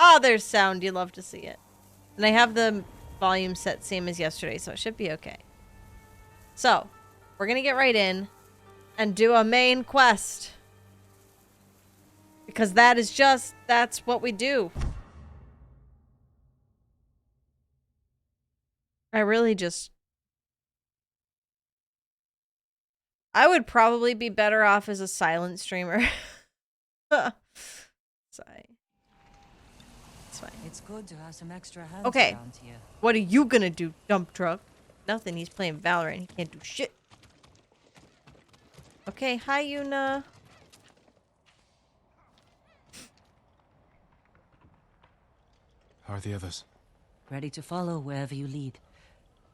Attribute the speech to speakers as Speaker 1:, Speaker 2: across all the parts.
Speaker 1: Oh, there's sound. You love to see it. And I have the volume set same as yesterday, so it should be okay. So, we're going to get right in and do a main quest. Because that's what we do. I would probably be better off as a silent streamer. Sigh. It's fine.
Speaker 2: It's good to have some extra hands
Speaker 1: Okay.
Speaker 2: around here.
Speaker 1: What are you gonna do, dump truck? Nothing. He's playing Valorant. He can't do shit. Okay, hi, Yuna.
Speaker 3: How are the others?
Speaker 2: Ready to follow wherever you lead.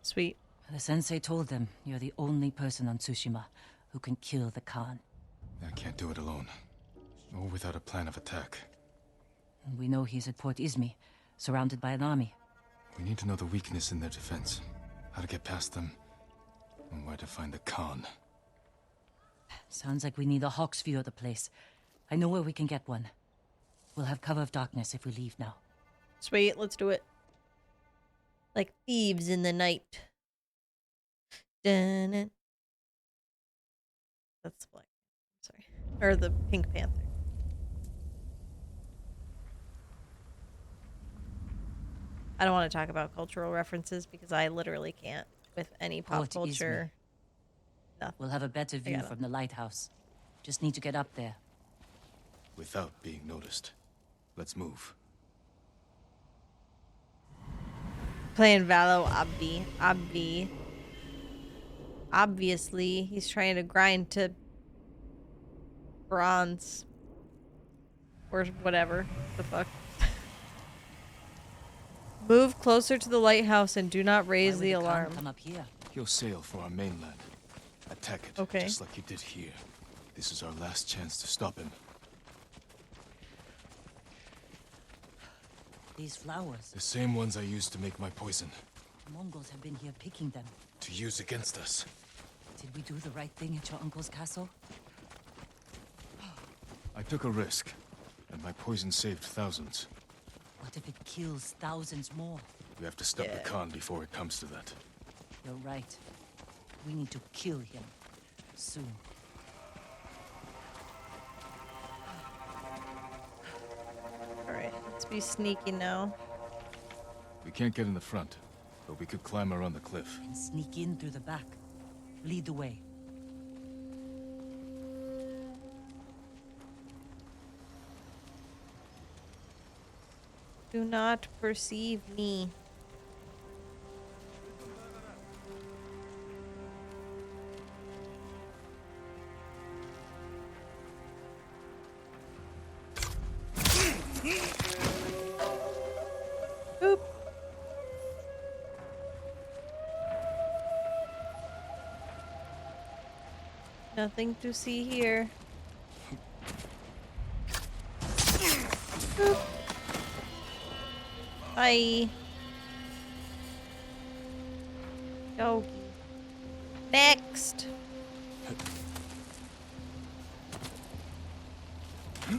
Speaker 1: Sweet.
Speaker 2: The sensei told them you're the only person on Tsushima who can kill the Khan.
Speaker 3: I can't do it alone. Or without a plan of attack.
Speaker 2: And we know he's at Port Izmi, surrounded by an army.
Speaker 3: We need to know the weakness in their defense. How to get past them. And where to find the Khan.
Speaker 2: Sounds like we need a hawk's view of the place. I know where we can get one. We'll have cover of darkness if we leave now.
Speaker 1: Sweet, let's do it. Like thieves in the night. Dun -dun. That's the Black. Sorry. Or the Pink Panther. I don't want to talk about cultural references because I literally can't with any pop
Speaker 2: Port
Speaker 1: culture. Nothing.
Speaker 2: We'll have a better view from the lighthouse. Just need to get up there.
Speaker 3: Without being noticed. Let's move.
Speaker 1: Playing Valo, obviously, he's trying to grind to bronze. Or whatever the fuck. Move closer to the lighthouse and do not raise the alarm.
Speaker 2: Come up here.
Speaker 3: He'll sail for our mainland. Attack it,
Speaker 1: Okay.
Speaker 3: just like you did here. This is our last chance to stop him.
Speaker 2: These flowers.
Speaker 3: The same ones I used to make my poison.
Speaker 2: Mongols have been here picking them.
Speaker 3: To use against us.
Speaker 2: Did we do the right thing at your uncle's castle?
Speaker 3: I took a risk, and my poison saved thousands.
Speaker 2: What if it kills thousands more?
Speaker 3: We have to stop the Khan before it comes to that.
Speaker 2: You're right. We need to kill him. Soon.
Speaker 1: Alright, let's be sneaky now.
Speaker 3: We can't get in the front, but we could climb around the cliff.
Speaker 2: And sneak in through the back. Lead the way.
Speaker 1: Do not perceive me. Oop. Nothing to see here. Oop. Bye. Go. Next. Okay,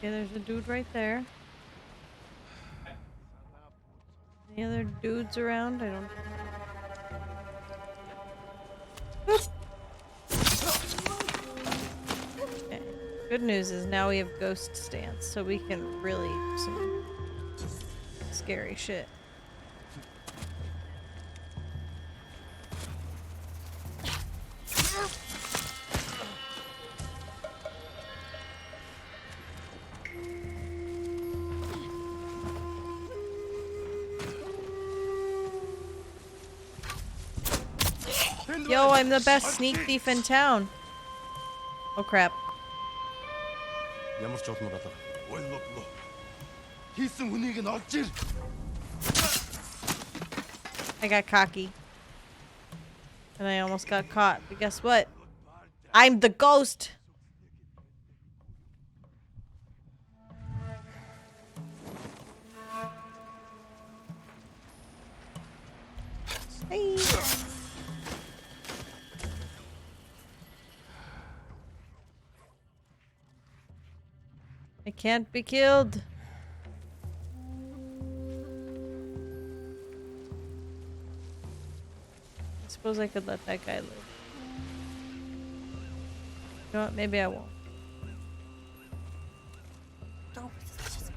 Speaker 1: there's a dude right there. Any other dudes around? I don't. Oop. Okay. Good news is now we have ghost stance, so we can really do some scary shit. Yo, I'm the best sneak thief in town. Oh crap. I got cocky. And I almost got caught. But guess what? I'm the ghost! Hey. I can't be killed. I suppose I could let that guy live. You know what? Maybe I won't.
Speaker 4: Don't be suspicious.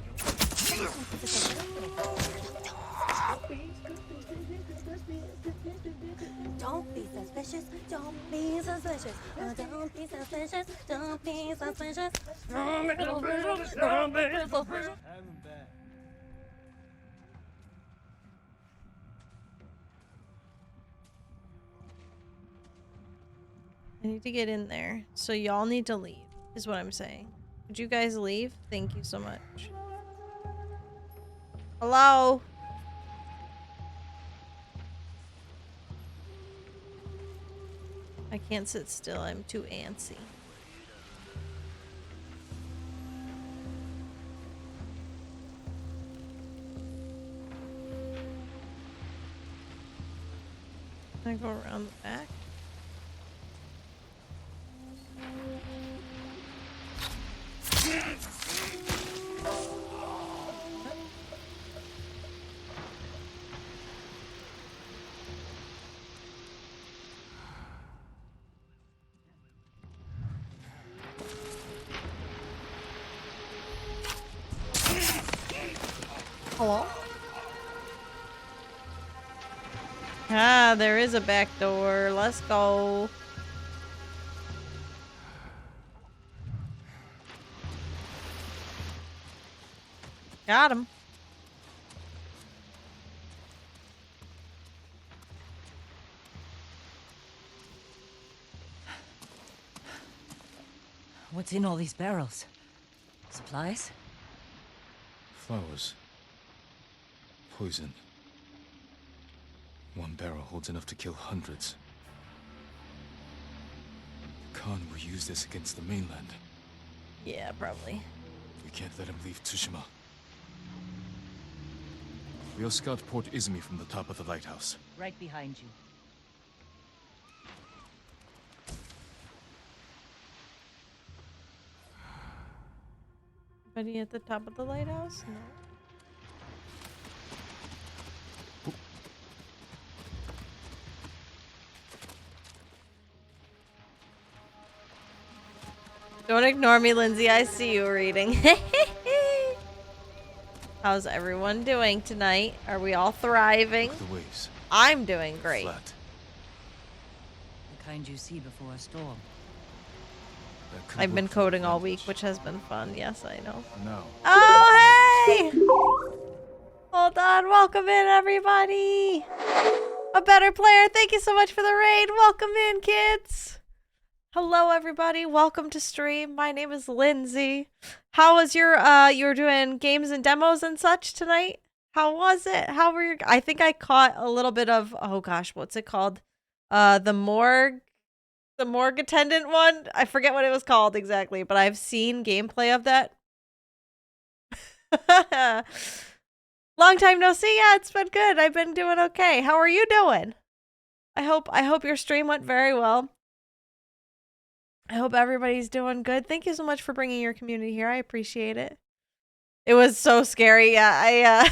Speaker 4: Don't be suspicious. Don't be suspicious. Don't be suspicious. Don't be suspicious. Don't be suspicious.
Speaker 1: I need to get in there. So y'all need to leave, is what I'm saying. Would you guys leave? Thank you so much. Hello? I can't sit still. I'm too antsy. Can I go around the back? Hello? Ah, there is a back door. Let's go. Got him.
Speaker 2: What's in all these barrels? Supplies?
Speaker 3: Flowers. Poison. One barrel holds enough to kill hundreds. Khan will use this against the mainland.
Speaker 1: Yeah, probably.
Speaker 3: We can't let him leave Tsushima. We'll scout Port Izumi from the top of the lighthouse.
Speaker 2: Right behind you.
Speaker 1: Anybody at the top of the lighthouse? No. Don't ignore me, Lindsay. I see you reading. How's everyone doing tonight? Are we all thriving?
Speaker 3: Look at the waves.
Speaker 1: I'm doing great.
Speaker 3: Flat.
Speaker 2: The kind you see before a storm.
Speaker 3: That could
Speaker 1: I've been
Speaker 3: work for the
Speaker 1: coding all week,
Speaker 3: advantage.
Speaker 1: which has been fun. Yes, I know.
Speaker 3: Now,
Speaker 1: Oh, hey! Hold on. Welcome in, everybody. A better player. Thank you so much for the raid. Welcome in, kids. Hello, everybody. Welcome to stream. My name is Lindsay. How was your, you were doing games and demos and such tonight? How was it? How were your, I think I caught a little bit of, oh gosh, what's it called? The morgue attendant one. I forget what it was called exactly, but I've seen gameplay of that. Long time no see. Yeah, it's been good. I've been doing okay. How are you doing? I hope your stream went very well. I hope everybody's doing good. Thank you so much for bringing your community here. I appreciate it. It was so scary. Yeah,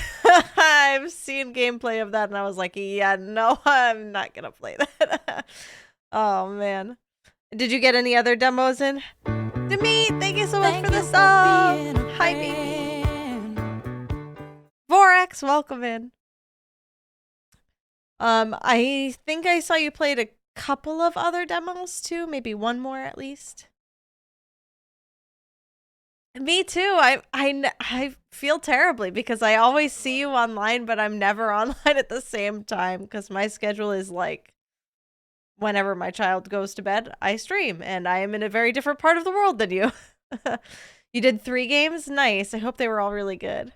Speaker 1: I've seen gameplay of that and I was like, yeah, no, I'm not gonna play that. Oh man. Did you get any other demos in? Demi, thank you so much for the sub. Hi, baby. Vorax, welcome in. I think I saw you played a couple of other demos too, maybe one more at least. Me too. I feel terribly because I always see you online, but I'm never online at the same time because my schedule is like whenever my child goes to bed, I stream, and I am in a very different part of the world than you. You did 3 games? Nice. I hope they were all really good.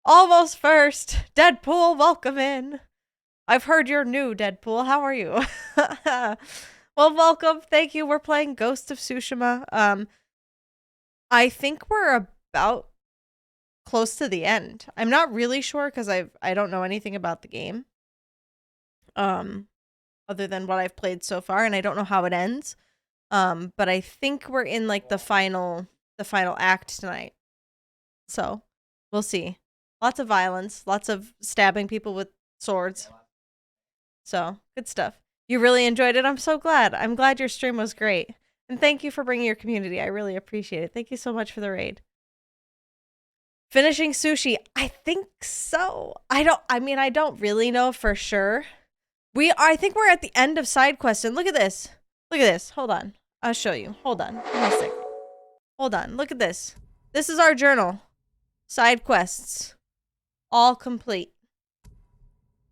Speaker 1: Almost first. Deadpool, welcome in. I've heard you're new, Deadpool. How are you? Well, welcome. Thank you. We're playing Ghost of Tsushima. I think we're about close to the end. I'm not really sure because I don't know anything about the game. Other than what I've played so far, and I don't know how it ends. But I think we're in like the final the final act tonight. So, we'll see. Lots of violence, lots of stabbing people with swords. So, good stuff. You really enjoyed it. I'm so glad. I'm glad your stream was great. And thank you for bringing your community. I really appreciate it. Thank you so much for the raid. Finishing sushi. I think so. I don't really know for sure. I think we're at the end of side quest, and look at this. Look at this. Hold on. I'll show you. Hold on. Give me a second. Hold on. Look at this. This is our journal. Side quests. All complete.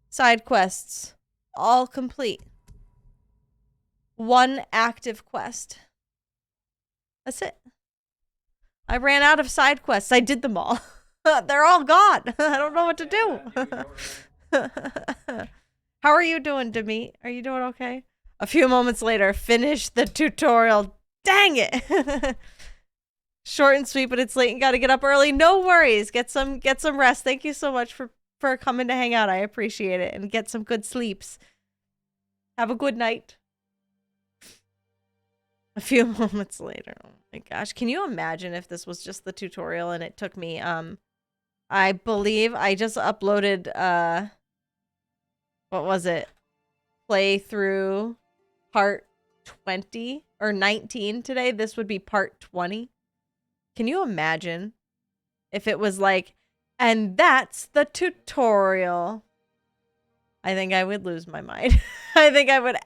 Speaker 1: Side quests. All complete. One active quest. That's it. I ran out of side quests. I did them all. They're all gone. I don't know what to do. How are you doing, Demi? Are you doing okay? A few moments later, finish the tutorial. Dang it. Short and sweet, but it's late and gotta get up early. No worries. Get some rest. Thank you so much for coming to hang out. I appreciate it. And get some good sleeps. Have a good night. A few moments later. Oh my gosh. Can you imagine if this was just the tutorial and it took me, I believe I just uploaded, what was it? Playthrough part 20 or 19 today. This would be part 20. Can you imagine if it was like, and that's the tutorial? I think I would lose my mind. I think I would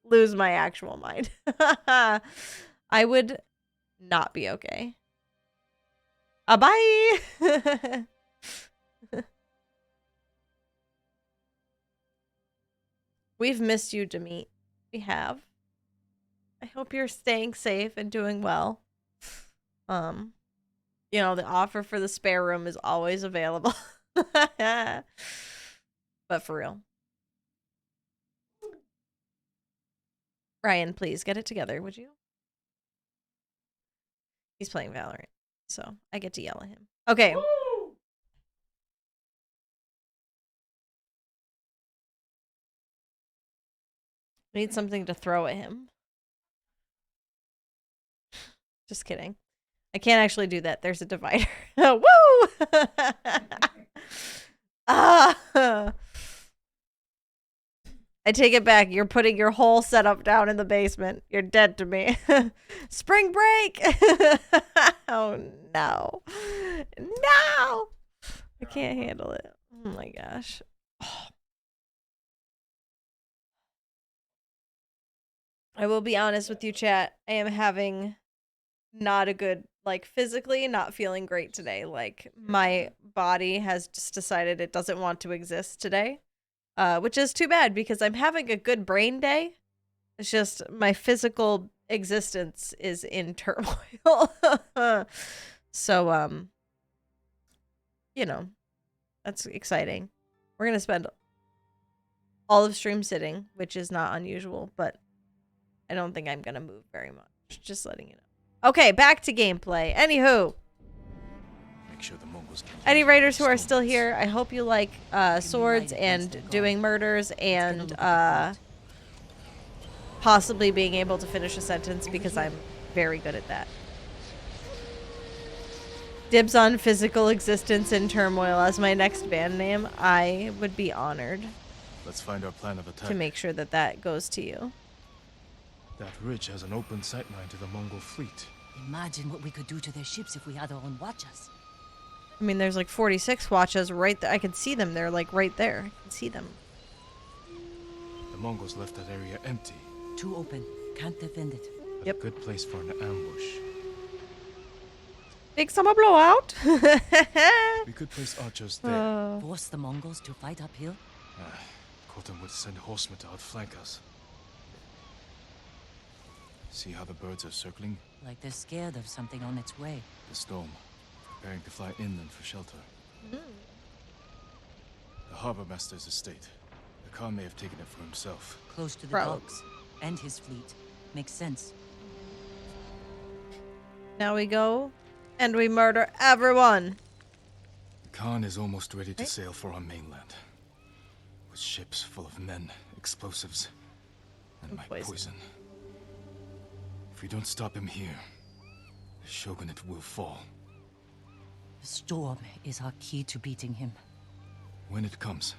Speaker 1: lose my actual mind. I would not be okay. Bye. We've missed you, Demeet. We have. I hope you're staying safe and doing well. You know, the offer for the spare room is always available. But for real. Ryan, please get it together, would you? He's playing Valorant, so I get to yell at him. Okay. Woo! I need something to throw at him. Just kidding. I can't actually do that. There's a divider. Woo! I take it back. You're putting your whole setup down in the basement. You're dead to me. Spring break! Oh, no. No! I can't handle it. Oh, my gosh. Oh. I will be honest with you, chat. I am having not a good, like, physically not feeling great today. Like, my body has just decided it doesn't want to exist today. Which is too bad because I'm having a good brain day. It's just my physical existence is in turmoil. So, you know, that's exciting. We're going to spend all of stream sitting, which is not unusual, but I don't think I'm going to move very much. Just letting you know. Okay, back to gameplay. Anywho.
Speaker 3: Make sure the Mongols can
Speaker 1: any raiders who are still here, I hope you like swords and doing murders and possibly being able to finish a sentence because I'm very good at that. Dibs on physical existence in turmoil as my next band name. I would be honored.
Speaker 3: Let's find our plan of attack.
Speaker 1: To make sure that that goes to you.
Speaker 3: That ridge has an open sightline to the Mongol fleet.
Speaker 2: Imagine what we could do to their ships if we had our own watchers.
Speaker 1: I mean, there's like 46 watches right there. I can see them. They're like right there. I can see them.
Speaker 3: The Mongols left that area empty.
Speaker 2: Too open. Can't defend it.
Speaker 3: A good place for an ambush.
Speaker 1: Big summer blowout.
Speaker 3: We could place archers there.
Speaker 2: Force the Mongols to fight uphill?
Speaker 3: Khotan would send horsemen to outflank us. See how the birds are circling?
Speaker 2: Like they're scared of something on its way.
Speaker 3: The storm. Preparing to fly inland for shelter. The harbor master's estate. The Khan may have taken it for himself.
Speaker 2: Close to the docks. And his fleet. Makes sense.
Speaker 1: Now we go and we murder everyone.
Speaker 3: The Khan is almost ready to sail for our mainland. With ships full of men, explosives, and my poison. If we don't stop him here, the shogunate will fall.
Speaker 2: The storm is our key to beating him.
Speaker 3: When it comes,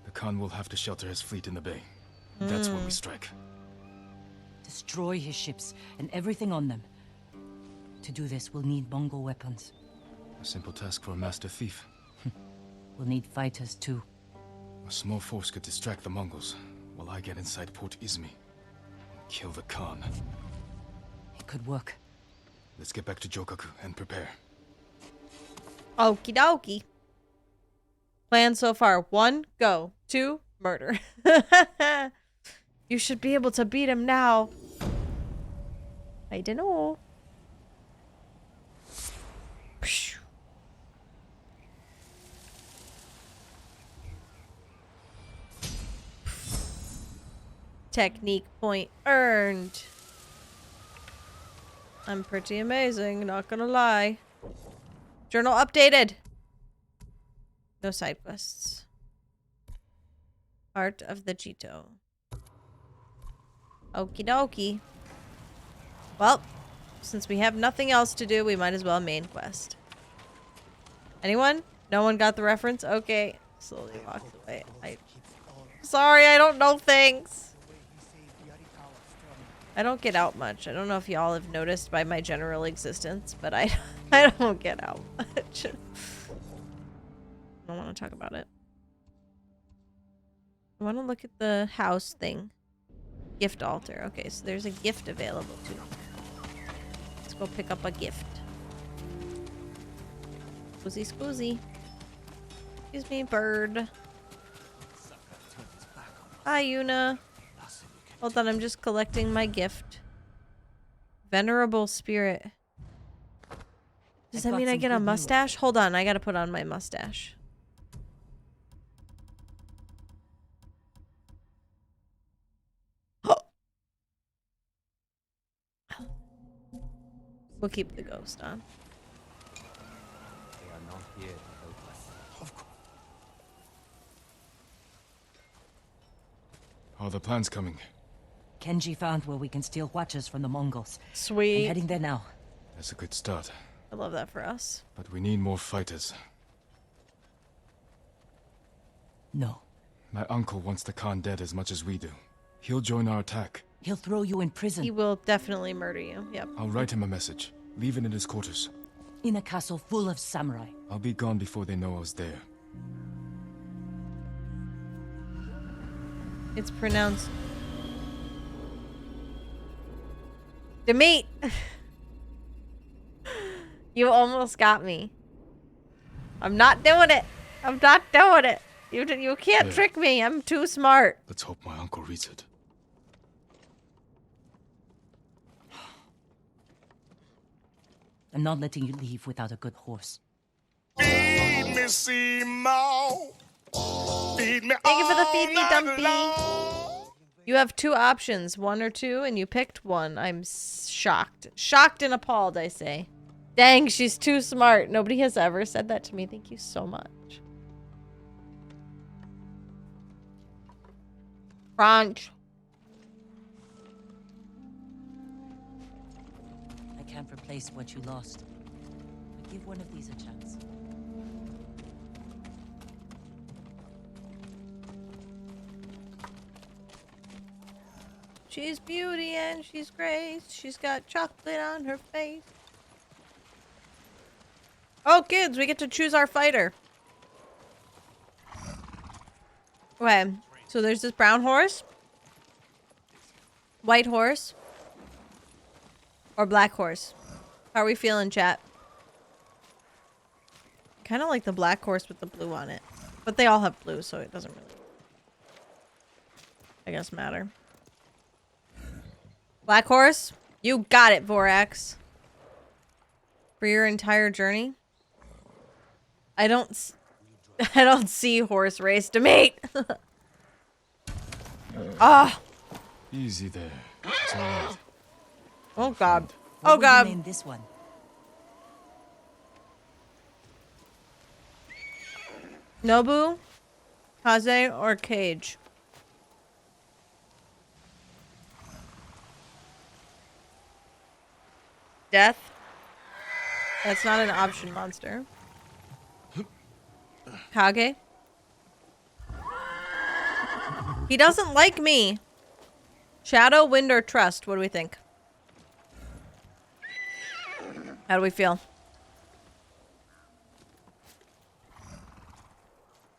Speaker 3: the Khan will have to shelter his fleet in the bay. That's when we strike.
Speaker 2: Destroy his ships and everything on them. To do this, we'll need Mongol weapons.
Speaker 3: A simple task for a master thief.
Speaker 2: We'll need fighters too.
Speaker 3: A small force could distract the Mongols, while I get inside Port Izmi. Kill the Khan.
Speaker 2: It could work.
Speaker 3: Let's get back to Jokaku and prepare.
Speaker 1: Okie dokie. Plan so far. 1, go. 2, murder. You should be able to beat him now. I don't know. Technique point earned. I'm pretty amazing, not gonna lie. Journal updated. No side quests. Art of the Jito. Okie dokie. Well, since we have nothing else to do, we might as well main quest. Anyone? No one got the reference? Okay. Slowly walked away. Sorry, I don't know things. I don't get out much. I don't know if y'all have noticed by my general existence, but I don't get out much. I don't want to talk about it. I want to look at the house thing. Gift altar. Okay, so there's a gift available too. Let's go pick up a gift. Squoozy, squoozy. Excuse me, bird. Hi, Yuna. Hold on, I'm just collecting my gift. Venerable spirit. Does that mean I get a mustache? Hold on, I gotta put on my mustache. We'll keep the ghost on.
Speaker 5: They are not here to help us. Of course.
Speaker 3: Are the plans coming?
Speaker 2: Kenji found where we can steal watches from the Mongols.
Speaker 1: Sweet.
Speaker 2: I'm heading there now.
Speaker 3: That's a good start.
Speaker 1: I love that for us.
Speaker 3: But we need more fighters.
Speaker 2: No.
Speaker 3: My uncle wants the Khan dead as much as we do. He'll join our attack.
Speaker 2: He'll throw you in prison.
Speaker 1: He will definitely murder you. Yep.
Speaker 3: I'll write him a message. Leave it in his quarters.
Speaker 2: In a castle full of samurai.
Speaker 3: I'll be gone before they know I was there.
Speaker 1: It's pronounced Demeat. You almost got me. I'm not doing it. I'm not doing it. You can't
Speaker 3: There.
Speaker 1: trick me. I'm too smart.
Speaker 3: Let's hope my uncle reads it.
Speaker 2: I'm not letting you leave without a good horse.
Speaker 6: Feed me, Seymour. Feed me
Speaker 1: Thank you for the
Speaker 6: all
Speaker 1: feed me,
Speaker 6: night
Speaker 1: Dumpy.
Speaker 6: long.
Speaker 1: You have 2 options, 1 or 2, and you picked 1. I'm shocked. Shocked and appalled, I say. Dang, she's too smart. Nobody has ever said that to me. Thank you so much. Crunch.
Speaker 2: I can't replace what you lost. But give one of these a chance.
Speaker 1: She's beauty and she's grace. She's got chocolate on her face. Oh, kids, we get to choose our fighter. Okay, so there's this brown horse, white horse, or black horse. How are we feeling, chat? Kind of like the black horse with the blue on it. But they all have blue, so it doesn't really, I guess, matter. Black horse? You got it, Vorax. For your entire journey? I don't see horse race to mate. Ah.
Speaker 3: Easy there. It's all right.
Speaker 1: Oh god.
Speaker 2: What
Speaker 1: Oh
Speaker 2: will you
Speaker 1: god.
Speaker 2: name this one?
Speaker 1: Nobu, Kaze, or Cage? Death? That's not an option monster. Kage? He doesn't like me. Shadow, wind, or trust? What do we think? How do we feel?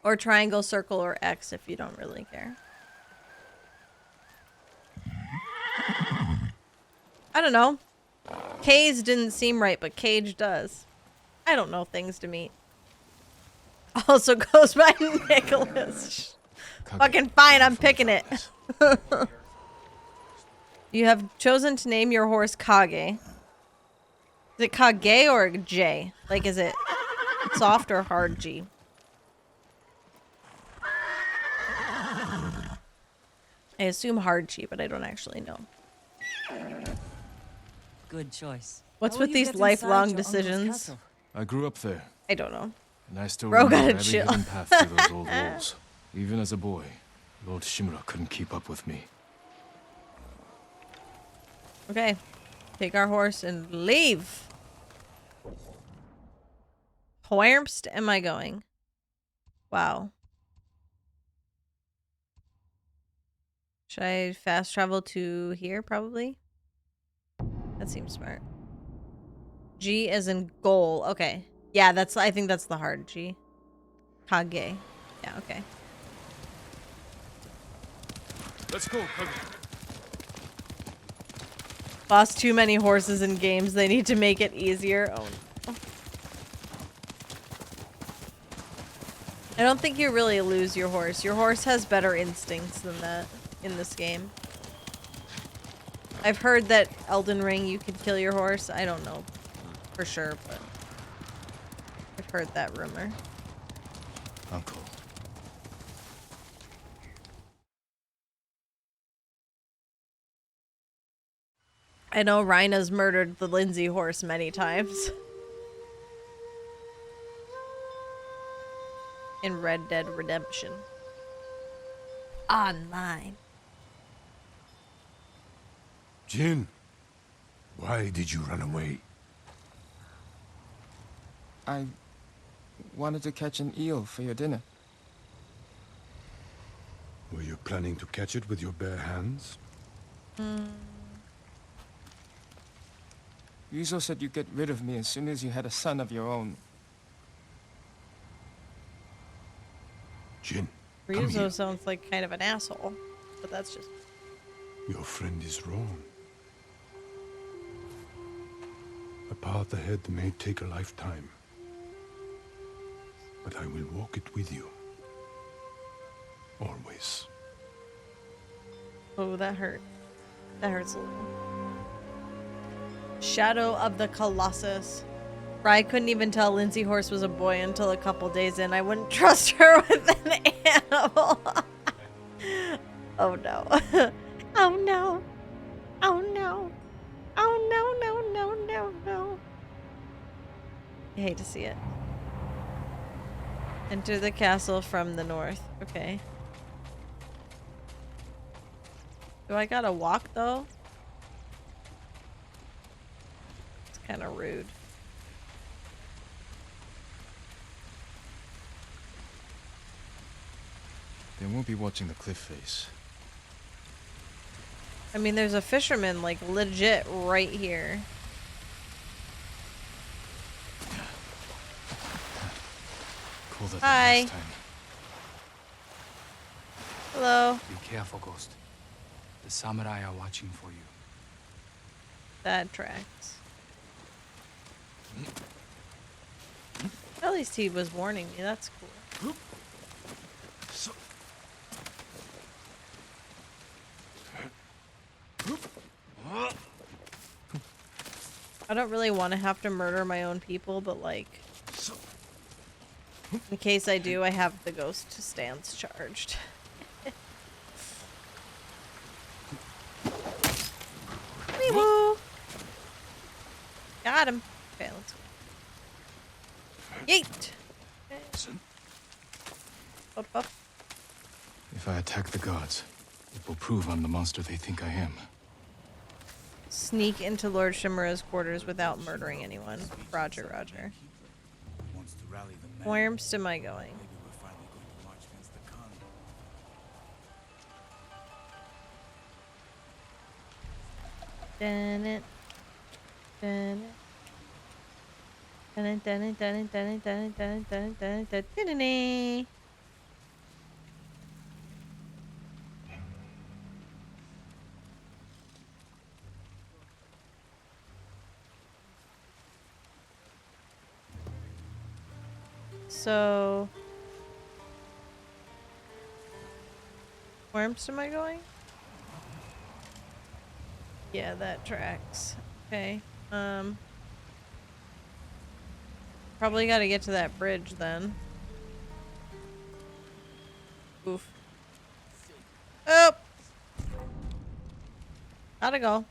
Speaker 1: Or triangle, circle, or X if you don't really care. I don't know. Cage didn't seem right, but Cage does. I don't know things to meet. Also goes by Nicholas. Fucking fine, I'm picking it. You have chosen to name your horse Kage. Is it Kage or J? Like, is it soft or hard G? I assume hard G, but I don't actually know.
Speaker 2: Good choice.
Speaker 1: What's
Speaker 2: How
Speaker 1: with
Speaker 2: will you
Speaker 1: these
Speaker 2: get
Speaker 1: lifelong
Speaker 2: inside your uncle's
Speaker 1: decisions?
Speaker 2: castle?
Speaker 3: I grew up there,
Speaker 1: I don't know.
Speaker 3: and I still
Speaker 1: Bro,
Speaker 3: remember
Speaker 1: gotta
Speaker 3: every
Speaker 1: chill.
Speaker 3: hidden path through those old walls. Even as a boy, Lord Shimura couldn't keep up with me.
Speaker 1: Okay. Take our horse and leave. Where'st am I going? Wow. Should I fast travel to here, probably? That seems smart. G as in goal. Okay. Yeah, I think that's the hard G. Kage. Yeah, okay.
Speaker 3: Let's go, Kage.
Speaker 1: Lost too many horses in games. They need to make it easier. Oh no. I don't think you really lose your horse. Your horse has better instincts than that in this game. I've heard that Elden Ring you could kill your horse. I don't know for sure, but I've heard that rumor.
Speaker 3: Uncle.
Speaker 1: I know Rhina's murdered the Lindsay horse many times. In Red Dead Redemption. Online.
Speaker 6: Jin, why did you run away?
Speaker 7: I wanted to catch an eel for your dinner.
Speaker 6: Were you planning to catch it with your bare hands?
Speaker 7: Ryuzo said you'd get rid of me as soon as you had a son of your own.
Speaker 6: Jin, come here.
Speaker 1: Ryuzo sounds like kind of an asshole, but that's just...
Speaker 6: Your friend is wrong. A path ahead may take a lifetime. But I will walk it with you. Always.
Speaker 1: Oh, that hurt. That hurts a little. Shadow of the Colossus. I couldn't even tell Lindsay Horse was a boy until a couple days in. I wouldn't trust her with an animal. Oh no. Oh no. Oh no. Oh no, no, no, no, no. I hate to see it. Enter the castle from the north. Okay. Do I gotta walk though? It's kind of rude.
Speaker 3: They won't be watching the cliff face.
Speaker 1: I mean, there's a fisherman, like, legit right here.
Speaker 3: Colder than
Speaker 1: Hi.
Speaker 3: last time.
Speaker 1: Hello.
Speaker 5: Be careful, Ghost. The samurai are watching for you.
Speaker 1: That tracks. At least he was warning me. That's cool. I don't really want to have to murder my own people, but like, in case I do, I have the ghost stance charged. Wee-woo! Got him. Okay, let's go. Yeet!
Speaker 3: Listen,
Speaker 1: Up, up.
Speaker 3: if I attack the gods, it will prove I'm the monster they think I am.
Speaker 1: sneak into Lord Shimura's quarters without murdering anyone. Roger, roger.
Speaker 8: Wants to rally the men.
Speaker 1: Where am I going?
Speaker 8: Maybe we're finally going to march against the Khan.
Speaker 1: Dun it. Dun it. Dun it, dun it, dun it, dun it, dun it, dun it, dun it, dun it, dun it, dun it. So, where am I going? Yeah, that tracks. Okay. Probably gotta get to that bridge then. Oof. Oh! Gotta go.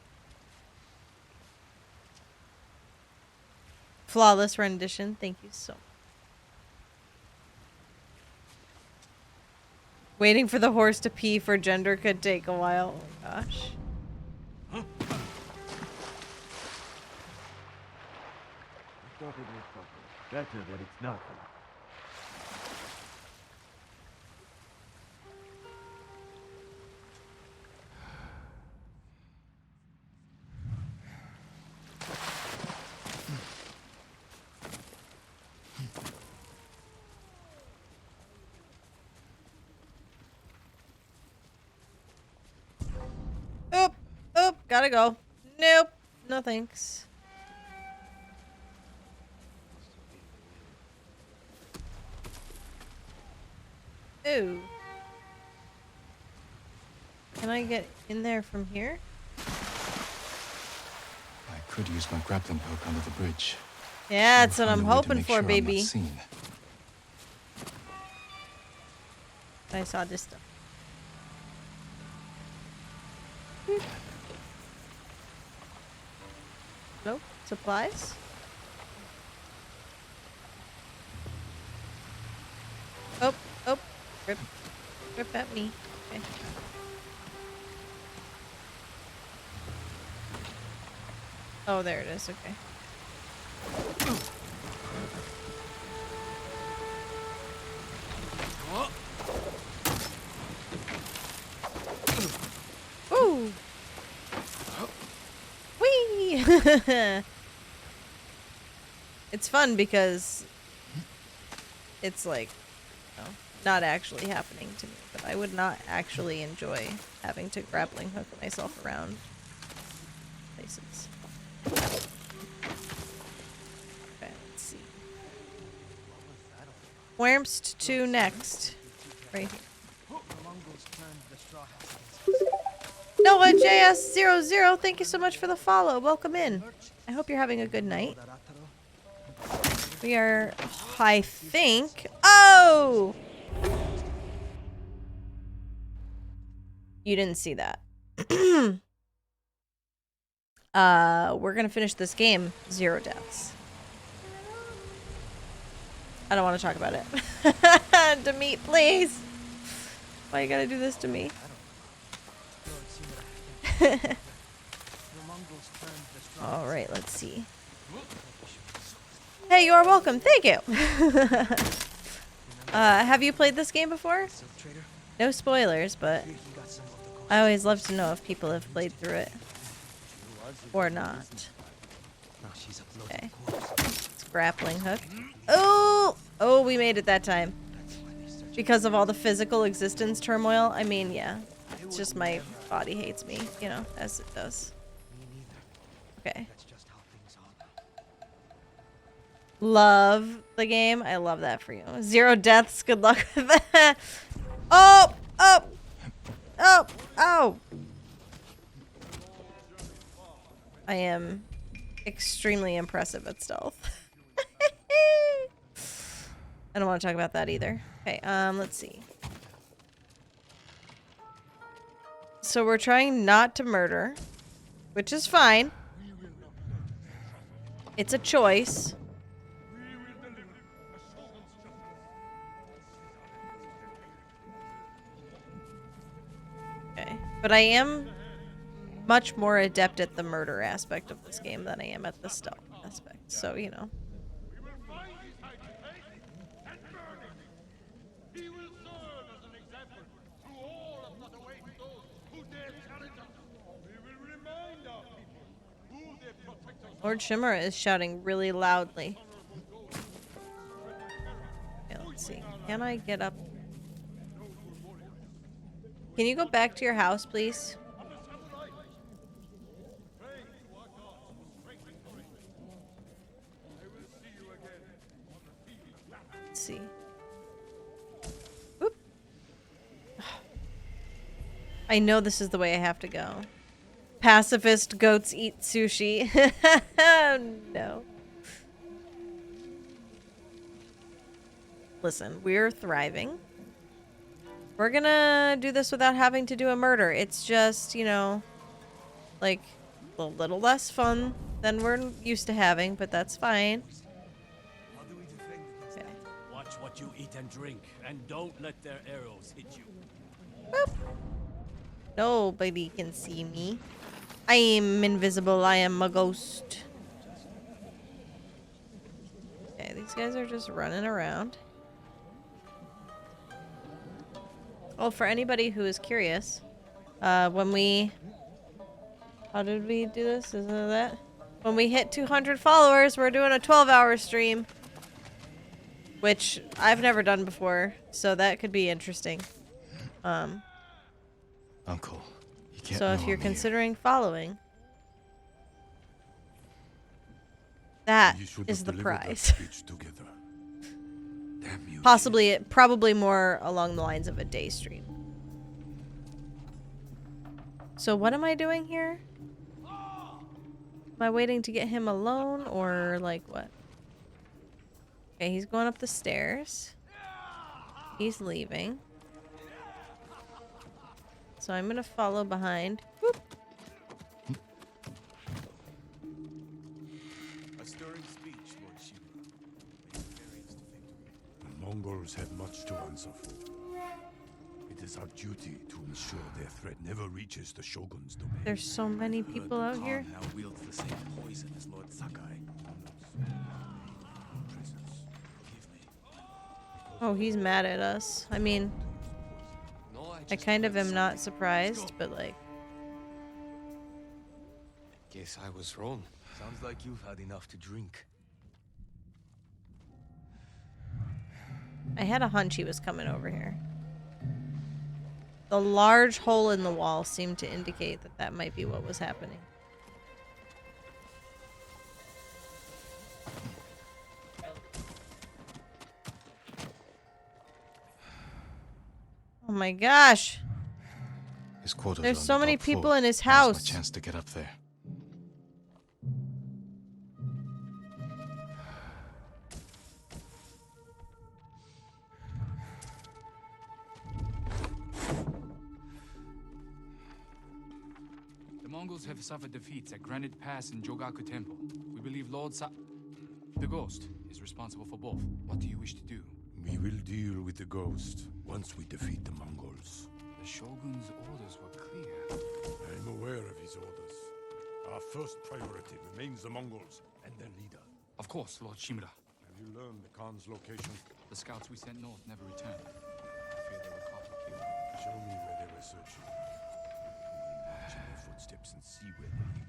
Speaker 1: Flawless rendition. Thank you so much. Waiting for the horse to pee for gender could take a while. Oh my gosh.
Speaker 5: I thought it was something. Better that it's nothing.
Speaker 1: Oop! Oop! Gotta go. Nope. No thanks. Ooh. Can I get in there from here?
Speaker 3: I could use my grappling hook under the bridge.
Speaker 1: Yeah, that's what
Speaker 3: Find
Speaker 1: I'm
Speaker 3: a way to
Speaker 1: hoping
Speaker 3: make
Speaker 1: for,
Speaker 3: sure I'm not
Speaker 1: baby.
Speaker 3: seen.
Speaker 1: I saw this stuff. Nope. Supplies? Oh, oh. Rip. Rip at me. Okay. Oh, there it is. Okay. Ooh. Whee! It's fun because it's like, you know, not actually happening to me, but I would not actually enjoy having to grappling hook myself around places. Okay, let's see. Whermst to next. Right here. Noah JS00, thank you so much for the follow. Welcome in. I hope you're having a good night. We are, I think. Oh! You didn't see that. We're gonna finish this game. 0 deaths. I don't want to talk about it. Demeet, please. Why you gotta do this to me? Alright, let's see. Hey, you are welcome. Thank you. Have you played this game before? No spoilers, but I always love to know if people have played through it. Or not. Okay. It's grappling hook. Oh! Oh, we made it that time. Because of all the physical existence turmoil. I mean, yeah. It's just my body hates me, you know, as it does. Okay. Love the game. I love that for you. 0 deaths. Good luck with that. Oh! Oh! Oh! Oh! I am extremely impressive at stealth. I don't want to talk about that either. Okay, let's see. So we're trying not to murder, which is fine. It's a choice. Okay, but I am much more adept at the murder aspect of this game than I am at the stealth aspect. So, you know. Lord Shimmer is shouting really loudly. Okay, let's see. Can I get up? Can you go back to your house, please? Let's see. Whoop. I know this is the way I have to go. Pacifist goats eat sushi. No. Listen, we're thriving. We're gonna do this without having to do a murder. It's just, you know, like a little less fun than we're used to having, but that's fine. Okay.
Speaker 5: Watch what you eat and drink, and don't let their arrows hit you.
Speaker 1: Boop. Nobody can see me. I am invisible. I am a ghost. Okay, these guys are just running around. Oh, for anybody who is curious, when we... How did we do this? Isn't it that? When we hit 200 followers, we're doing a 12-hour stream. Which I've never done before, so that could be interesting.
Speaker 3: Uncle, you can't
Speaker 1: So
Speaker 3: know
Speaker 1: if you're
Speaker 3: I'm here.
Speaker 1: considering following, that
Speaker 6: You should
Speaker 1: is
Speaker 6: have
Speaker 1: the
Speaker 6: delivered that
Speaker 1: prize.
Speaker 6: speech together. Damn you.
Speaker 1: Possibly, probably more along the lines of a day stream. So what am I doing here? Am I waiting to get him alone or like what? Okay, he's going up the stairs. He's leaving. So I'm gonna follow behind. Whoop.
Speaker 8: A stirring speech, Lord Shimura. Made various to victory.
Speaker 6: The Mongols have much to answer for. It is our duty to ensure their threat never reaches the Shogun's domain.
Speaker 1: There's so many people
Speaker 8: The
Speaker 1: out
Speaker 8: Khan
Speaker 1: here.
Speaker 8: now wields the same poison as Lord Sakai. Presence. Forgive me.
Speaker 1: Oh, he's mad at us. I mean,
Speaker 5: No,
Speaker 1: I kind of am not surprised, but like,
Speaker 5: Guess I was wrong. Sounds like you've had enough to drink.
Speaker 1: I had a hunch he was coming over here. The large hole in the wall seemed to indicate that that might be what was happening. Oh my gosh.
Speaker 3: His quarters
Speaker 1: There's
Speaker 3: are on
Speaker 1: so
Speaker 3: the
Speaker 1: many
Speaker 3: top floor.
Speaker 1: people in his
Speaker 3: Now's my
Speaker 1: house.
Speaker 3: chance to get up there.
Speaker 9: The Mongols have suffered defeats at Granite Pass and Jogaku Temple. We believe the Ghost is responsible for both. What do you wish to do?
Speaker 6: We will deal with the ghost once we defeat the Mongols.
Speaker 9: The Shogun's orders were clear.
Speaker 6: I am aware of his orders. Our first priority remains the Mongols and their leader.
Speaker 9: Of course, Lord Shimura.
Speaker 6: Have you learned the Khan's location?
Speaker 9: The scouts we sent north never returned. I fear they were caught or killed.
Speaker 6: Show me where they were searching. Watch their footsteps and see where they lead.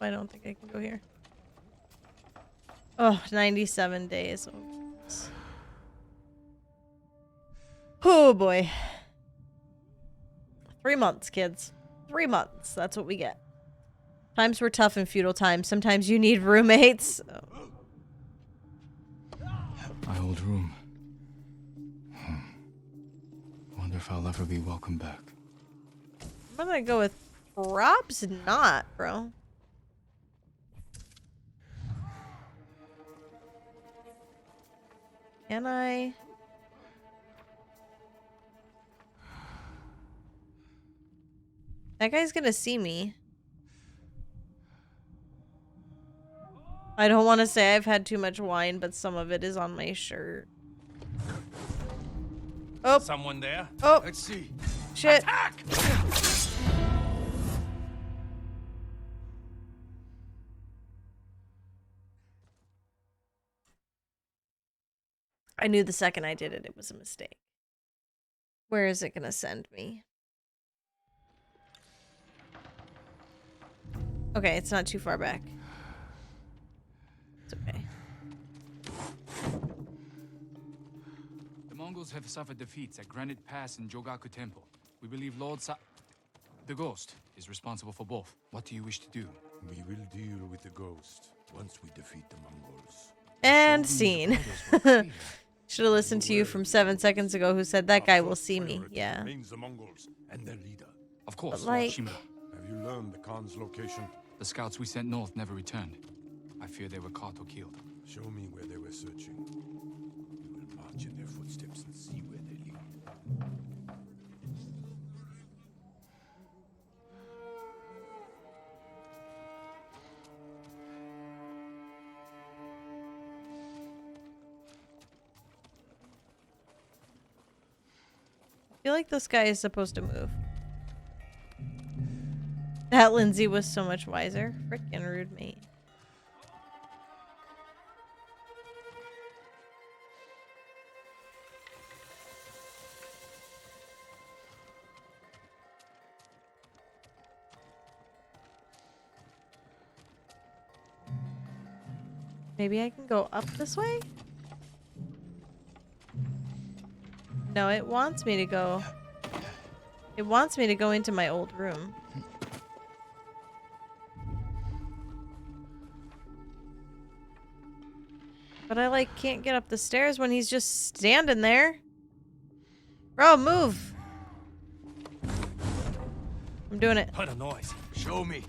Speaker 1: I don't think I can go here. Oh, 97 days. Oh boy. 3 months, kids. 3 months. That's what we get. Times were tough in feudal times. Sometimes you need roommates.
Speaker 3: My old room. Wonder if I'll ever be welcome back.
Speaker 1: I'm gonna go with props not, bro. Can I? That guy's gonna see me. I don't want to say I've had too much wine, but some of it is on my shirt. Oh.
Speaker 5: Someone there?
Speaker 1: Oh.
Speaker 5: Let's see.
Speaker 1: Shit. I knew the second I did it, it was a mistake. Where is it gonna send me? Okay, it's not too far back. It's okay.
Speaker 9: The Mongols have suffered defeats at Granite Pass and Jogaku Temple. We believe the Ghost, is responsible for both. What do you wish to do?
Speaker 6: We will deal with the ghost once we defeat the Mongols.
Speaker 1: And scene. Should have listened to you from 7 seconds ago who said that guy will see me. Yeah.
Speaker 6: Remains the Mongols and their leader.
Speaker 9: Of course,
Speaker 1: But, like-
Speaker 9: Tsushima.
Speaker 6: Have you learned the Khan's location?
Speaker 9: The scouts we sent north never returned. I fear they were caught or killed.
Speaker 6: Show me where they were searching. We will march in their footsteps and see where they lead.
Speaker 1: I feel like this guy is supposed to move. That Lindsay was so much wiser. Frickin' rude mate. Maybe I can go up this way? No, it wants me to go. It wants me to go into my old room. But I, like, can't get up the stairs when he's just standing there. Bro, move! I'm doing it.
Speaker 8: Heard a noise. Show me.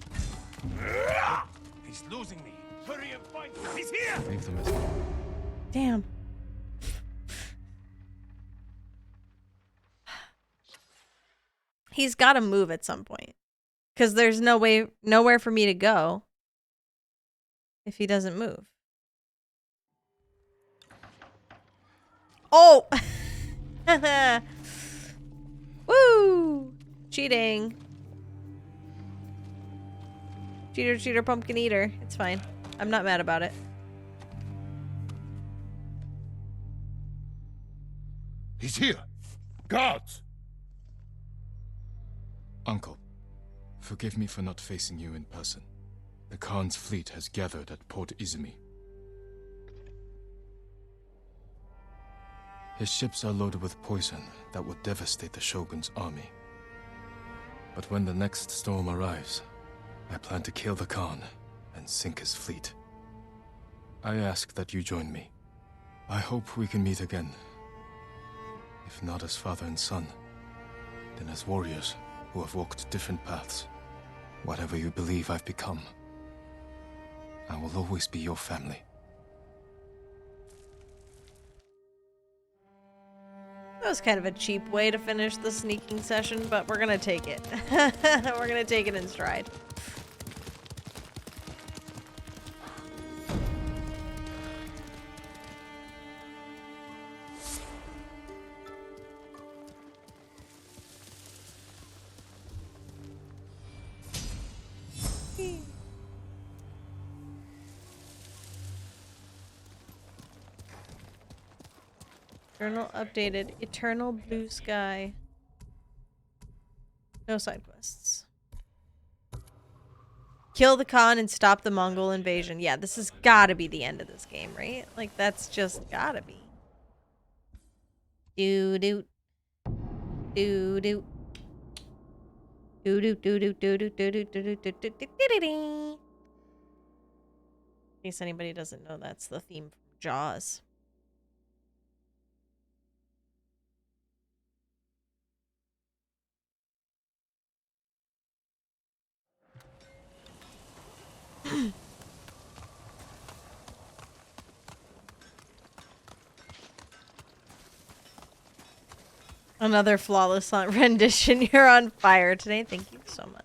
Speaker 8: He's losing me. Hurry and find him. He's here.
Speaker 3: Leave them as
Speaker 1: Damn. He's got to move at some point. Because there's nowhere for me to go if he doesn't move. Oh! Woo! Cheating. Cheater, cheater, pumpkin eater. It's fine. I'm not mad about it.
Speaker 6: He's here! Guards!
Speaker 3: Uncle, forgive me for not facing you in person. The Khan's fleet has gathered at Port Izumi. His ships are loaded with poison that will devastate the Shogun's army. But when the next storm arrives, I plan to kill the Khan and sink his fleet. I ask that you join me. I hope we can meet again. If not as father and son, then as warriors who have walked different paths. Whatever you believe I've become, I will always be your family.
Speaker 1: That was kind of a cheap way to finish the sneaking session, but we're gonna take it. We're gonna take it in stride. Journal updated. Eternal blue sky. No side quests. Kill the Khan and stop the Mongol invasion. Yeah, this has gotta be the end of this game, right? Like, that's just gotta be. Do-do. Do-do. Do-do-do-do-do-do-do-do-do-do-do-do-do-do-do. In case anybody doesn't know, that's the theme from Jaws. Another flawless rendition. You're on fire today. Thank you so much.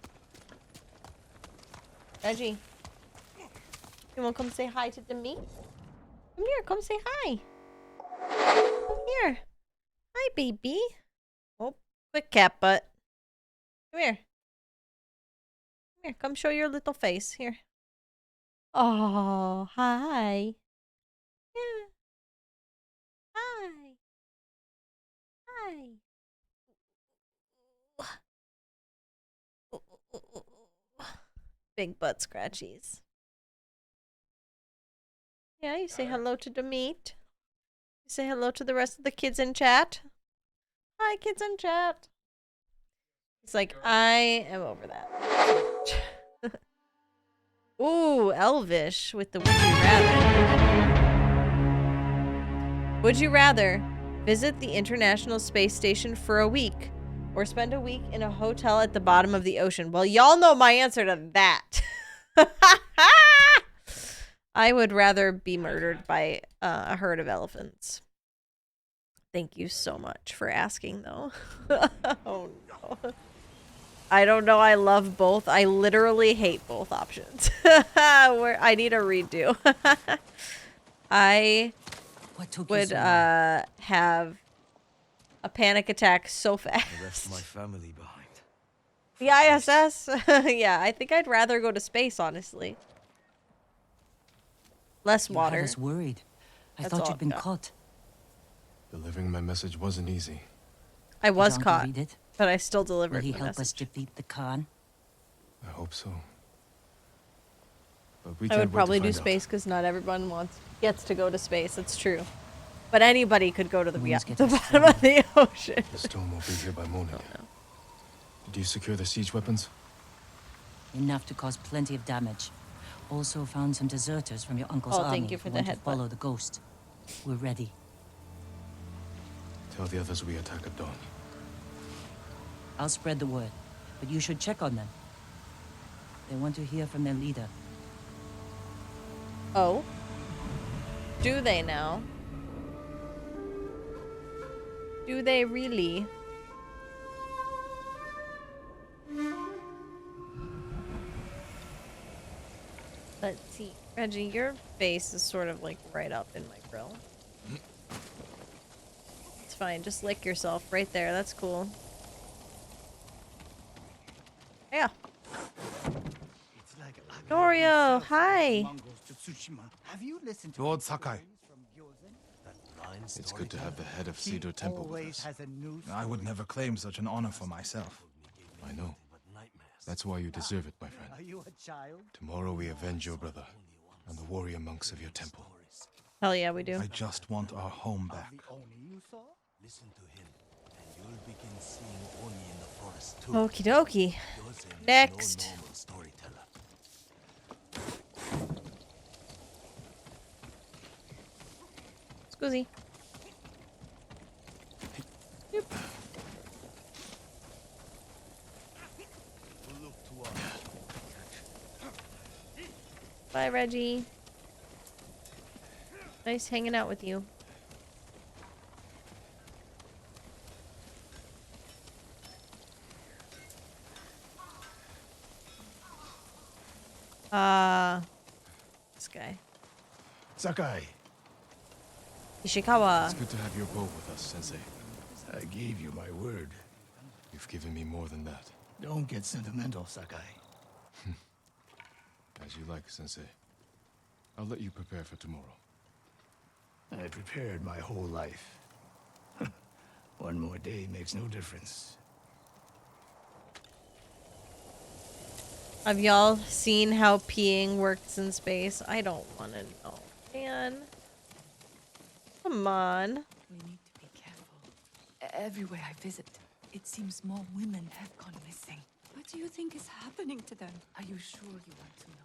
Speaker 1: Reggie, you want to come say hi to me? Come here. Come say hi. Come here. Hi, baby. Oh, quick cat butt. Come here. Come here. Come show your little face. Here. Oh, hi. Yeah. Hi. Hi. Big butt scratchies. Yeah, you say hello to the meat. You say hello to the rest of the kids in chat. Hi, kids in chat. He's like, I am over that. Ooh, Elvish with the would you rather. Would you rather visit the International Space Station for a week or spend a week in a hotel at the bottom of the ocean? Well, y'all know my answer to that. I would rather be murdered by a herd of elephants. Thank you so much for asking, though. Oh, no. I don't know. I love both. I literally hate both options. I need a redo. I would have a panic attack so fast.
Speaker 6: I left my family behind.
Speaker 1: The ISS? Yeah, I think I'd rather go to space, honestly. Less water.
Speaker 2: You had us worried. I
Speaker 1: That's
Speaker 2: thought
Speaker 1: all
Speaker 2: you'd been
Speaker 1: I've got.
Speaker 2: caught.
Speaker 3: Delivering my message wasn't easy.
Speaker 1: I was
Speaker 2: Did Uncle
Speaker 1: caught,
Speaker 2: read it?
Speaker 1: but I still
Speaker 2: Will
Speaker 1: delivered
Speaker 2: he
Speaker 1: my
Speaker 2: help us
Speaker 1: message.
Speaker 2: defeat the Khan?
Speaker 3: I hope so. But we
Speaker 1: I
Speaker 3: can't
Speaker 1: would
Speaker 3: wait
Speaker 1: probably
Speaker 3: to
Speaker 1: do
Speaker 3: find out.
Speaker 1: space because not everyone gets to go to space. It's true. But anybody could go to the,
Speaker 2: Winds
Speaker 1: the
Speaker 2: get us
Speaker 1: bottom of the ocean.
Speaker 3: The storm will be here by morning.
Speaker 1: Oh, no.
Speaker 3: Did you secure the siege weapons?
Speaker 2: Enough to cause plenty of damage. Also found some deserters from your uncle's
Speaker 1: Oh,
Speaker 2: army
Speaker 1: thank you for
Speaker 2: who
Speaker 1: the
Speaker 2: want to
Speaker 1: headbutt.
Speaker 2: follow the ghost. We're ready.
Speaker 3: Tell the others we attack at dawn.
Speaker 2: I'll spread the word, but you should check on them. They want to hear from their leader.
Speaker 1: Oh? Do they now? Do they really? Let's see. Reggie, your face is sort of like right up in my grill. It's fine. Just lick yourself right there. That's cool. Yeah.
Speaker 8: It's like
Speaker 1: Norio, hi.
Speaker 8: Mongols to Tsushima. Have you listened to
Speaker 6: Lord Sakai.
Speaker 3: It's good to have the head of Cedar Temple with us.
Speaker 8: has a new
Speaker 10: I would never claim such an honor for myself.
Speaker 3: I know. That's why you deserve it, my friend.
Speaker 8: Are you a child?
Speaker 3: Tomorrow we avenge your brother and the warrior monks of your temple.
Speaker 1: Hell yeah, we do.
Speaker 10: I just want our home back.
Speaker 8: The Oni you saw?
Speaker 6: Listen to him, and you'll begin seeing Oni in the forest too.
Speaker 1: Okie dokie.
Speaker 6: Yozen is
Speaker 1: Next.
Speaker 6: no normal storyteller.
Speaker 1: Scusi. Yep.
Speaker 6: We'll look to us.
Speaker 1: Bye, Reggie. Nice hanging out with you. This guy.
Speaker 6: Sakai,
Speaker 1: Ishikawa.
Speaker 3: It's good to have your bow with us, Sensei.
Speaker 6: I gave you my word.
Speaker 3: You've given me more than that.
Speaker 6: Don't get sentimental, Sakai.
Speaker 3: As you like, Sensei. I'll let you prepare for tomorrow.
Speaker 6: I prepared my whole life. One more day makes no difference.
Speaker 1: Have y'all seen how peeing works in space? I don't want to know, man. Come on.
Speaker 11: We need to be careful. Everywhere I visit, it seems more women have gone missing. What do you think is happening to them? Are you sure you want to know?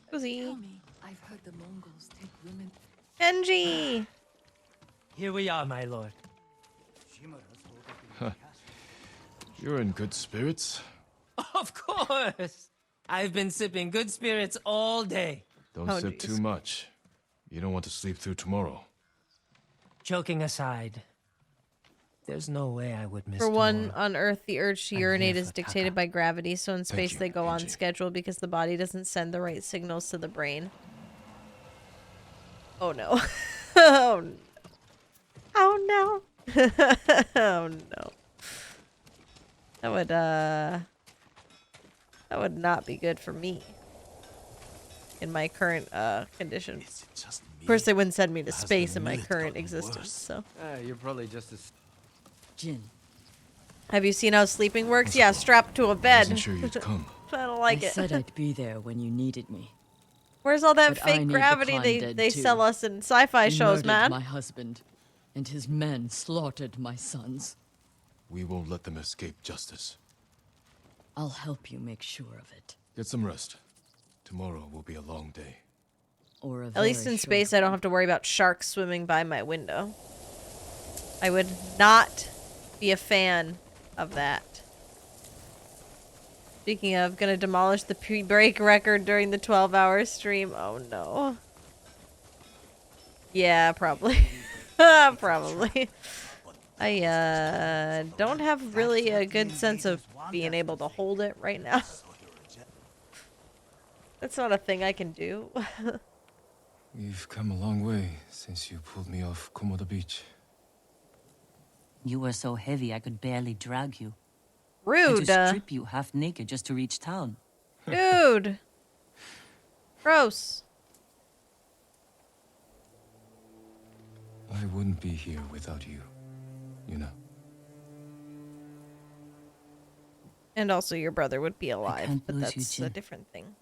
Speaker 1: Scusi.
Speaker 11: Tell me. I've heard the Mongols take women.
Speaker 1: Genji!
Speaker 12: Here we are, my lord.
Speaker 3: You're in good spirits.
Speaker 12: Of course! I've been sipping good spirits all day.
Speaker 3: Don't
Speaker 1: Oh,
Speaker 3: sip
Speaker 1: geez.
Speaker 3: too much. You don't want to sleep through tomorrow.
Speaker 12: Joking aside, there's no way I would miss
Speaker 1: For one,
Speaker 12: tomorrow.
Speaker 1: on Earth, the urge to
Speaker 12: I'm
Speaker 1: urinate
Speaker 12: here
Speaker 1: is
Speaker 12: for
Speaker 1: dictated
Speaker 12: Taka.
Speaker 1: by gravity, so in space
Speaker 3: you,
Speaker 1: they go on
Speaker 3: Genji.
Speaker 1: schedule because the body doesn't send the right signals to the brain. Oh no. Oh no. Oh no. Oh no. That would not be good for me. In my current condition. Of course they wouldn't send me to space in my current existence, so.
Speaker 5: You're probably just as...
Speaker 2: Jin.
Speaker 1: Have you seen how sleeping works? Yeah, strapped to a bed.
Speaker 3: Wasn't sure you'd come.
Speaker 1: I don't like
Speaker 2: I
Speaker 1: it.
Speaker 2: said I'd be there when you needed me.
Speaker 1: Where's all that
Speaker 2: But I
Speaker 1: fake
Speaker 2: need the
Speaker 1: gravity
Speaker 2: Khan
Speaker 1: they
Speaker 2: dead, too.
Speaker 1: sell us in sci-fi
Speaker 2: He
Speaker 1: shows,
Speaker 2: murdered
Speaker 1: man?
Speaker 2: my husband, and his men slaughtered my sons.
Speaker 3: We won't let them escape justice.
Speaker 2: I'll help you make sure of it.
Speaker 3: Get some rest. Tomorrow will be a long day.
Speaker 2: Or a
Speaker 1: At least
Speaker 2: very
Speaker 1: in
Speaker 2: short
Speaker 1: space, I don't have to worry about sharks swimming by my window. I would not be a fan of that. Speaking of, gonna demolish the pre-break record during the 12-hour stream. Oh no. Yeah, probably. Probably. I don't have really a good sense of being able to hold it right now. That's not a thing I can do.
Speaker 3: We've come a long way since you pulled me off Komoda Beach.
Speaker 2: You were so heavy I could barely drag you.
Speaker 1: Rude.
Speaker 2: I had to strip you half naked just to reach town.
Speaker 1: Dude. Gross.
Speaker 3: I wouldn't be here without you, you know.
Speaker 1: And also your brother would be alive,
Speaker 2: can't
Speaker 1: but
Speaker 2: lose you,
Speaker 1: that's a
Speaker 2: Jin.
Speaker 1: different thing.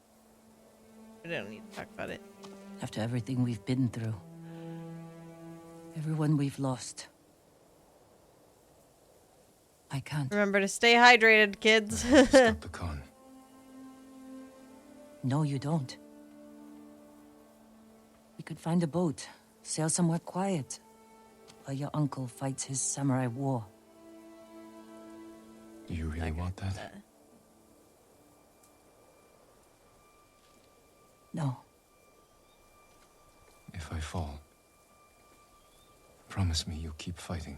Speaker 1: We don't need to talk about it.
Speaker 2: After everything we've been through. Everyone we've lost. I can't.
Speaker 1: Remember to stay hydrated, kids.
Speaker 3: Stop the Khan.
Speaker 2: No, you don't. We could find a boat, sail somewhere quiet, while your uncle fights his samurai war.
Speaker 3: Do you really want that?
Speaker 2: No.
Speaker 3: If I fall, promise me you'll keep fighting.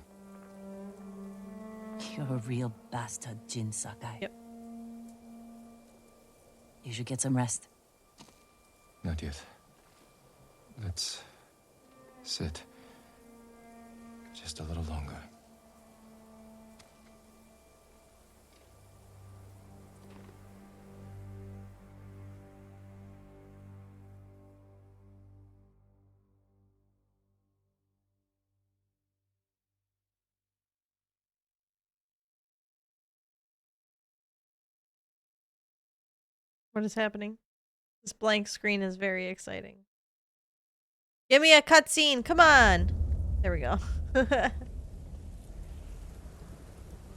Speaker 2: You're a real bastard, Jin Sakai.
Speaker 1: Yep.
Speaker 2: You should get some rest.
Speaker 3: Not yet. Let's sit just a little longer.
Speaker 1: What is happening? This blank screen is very exciting. Give me a cutscene, come on! There we go.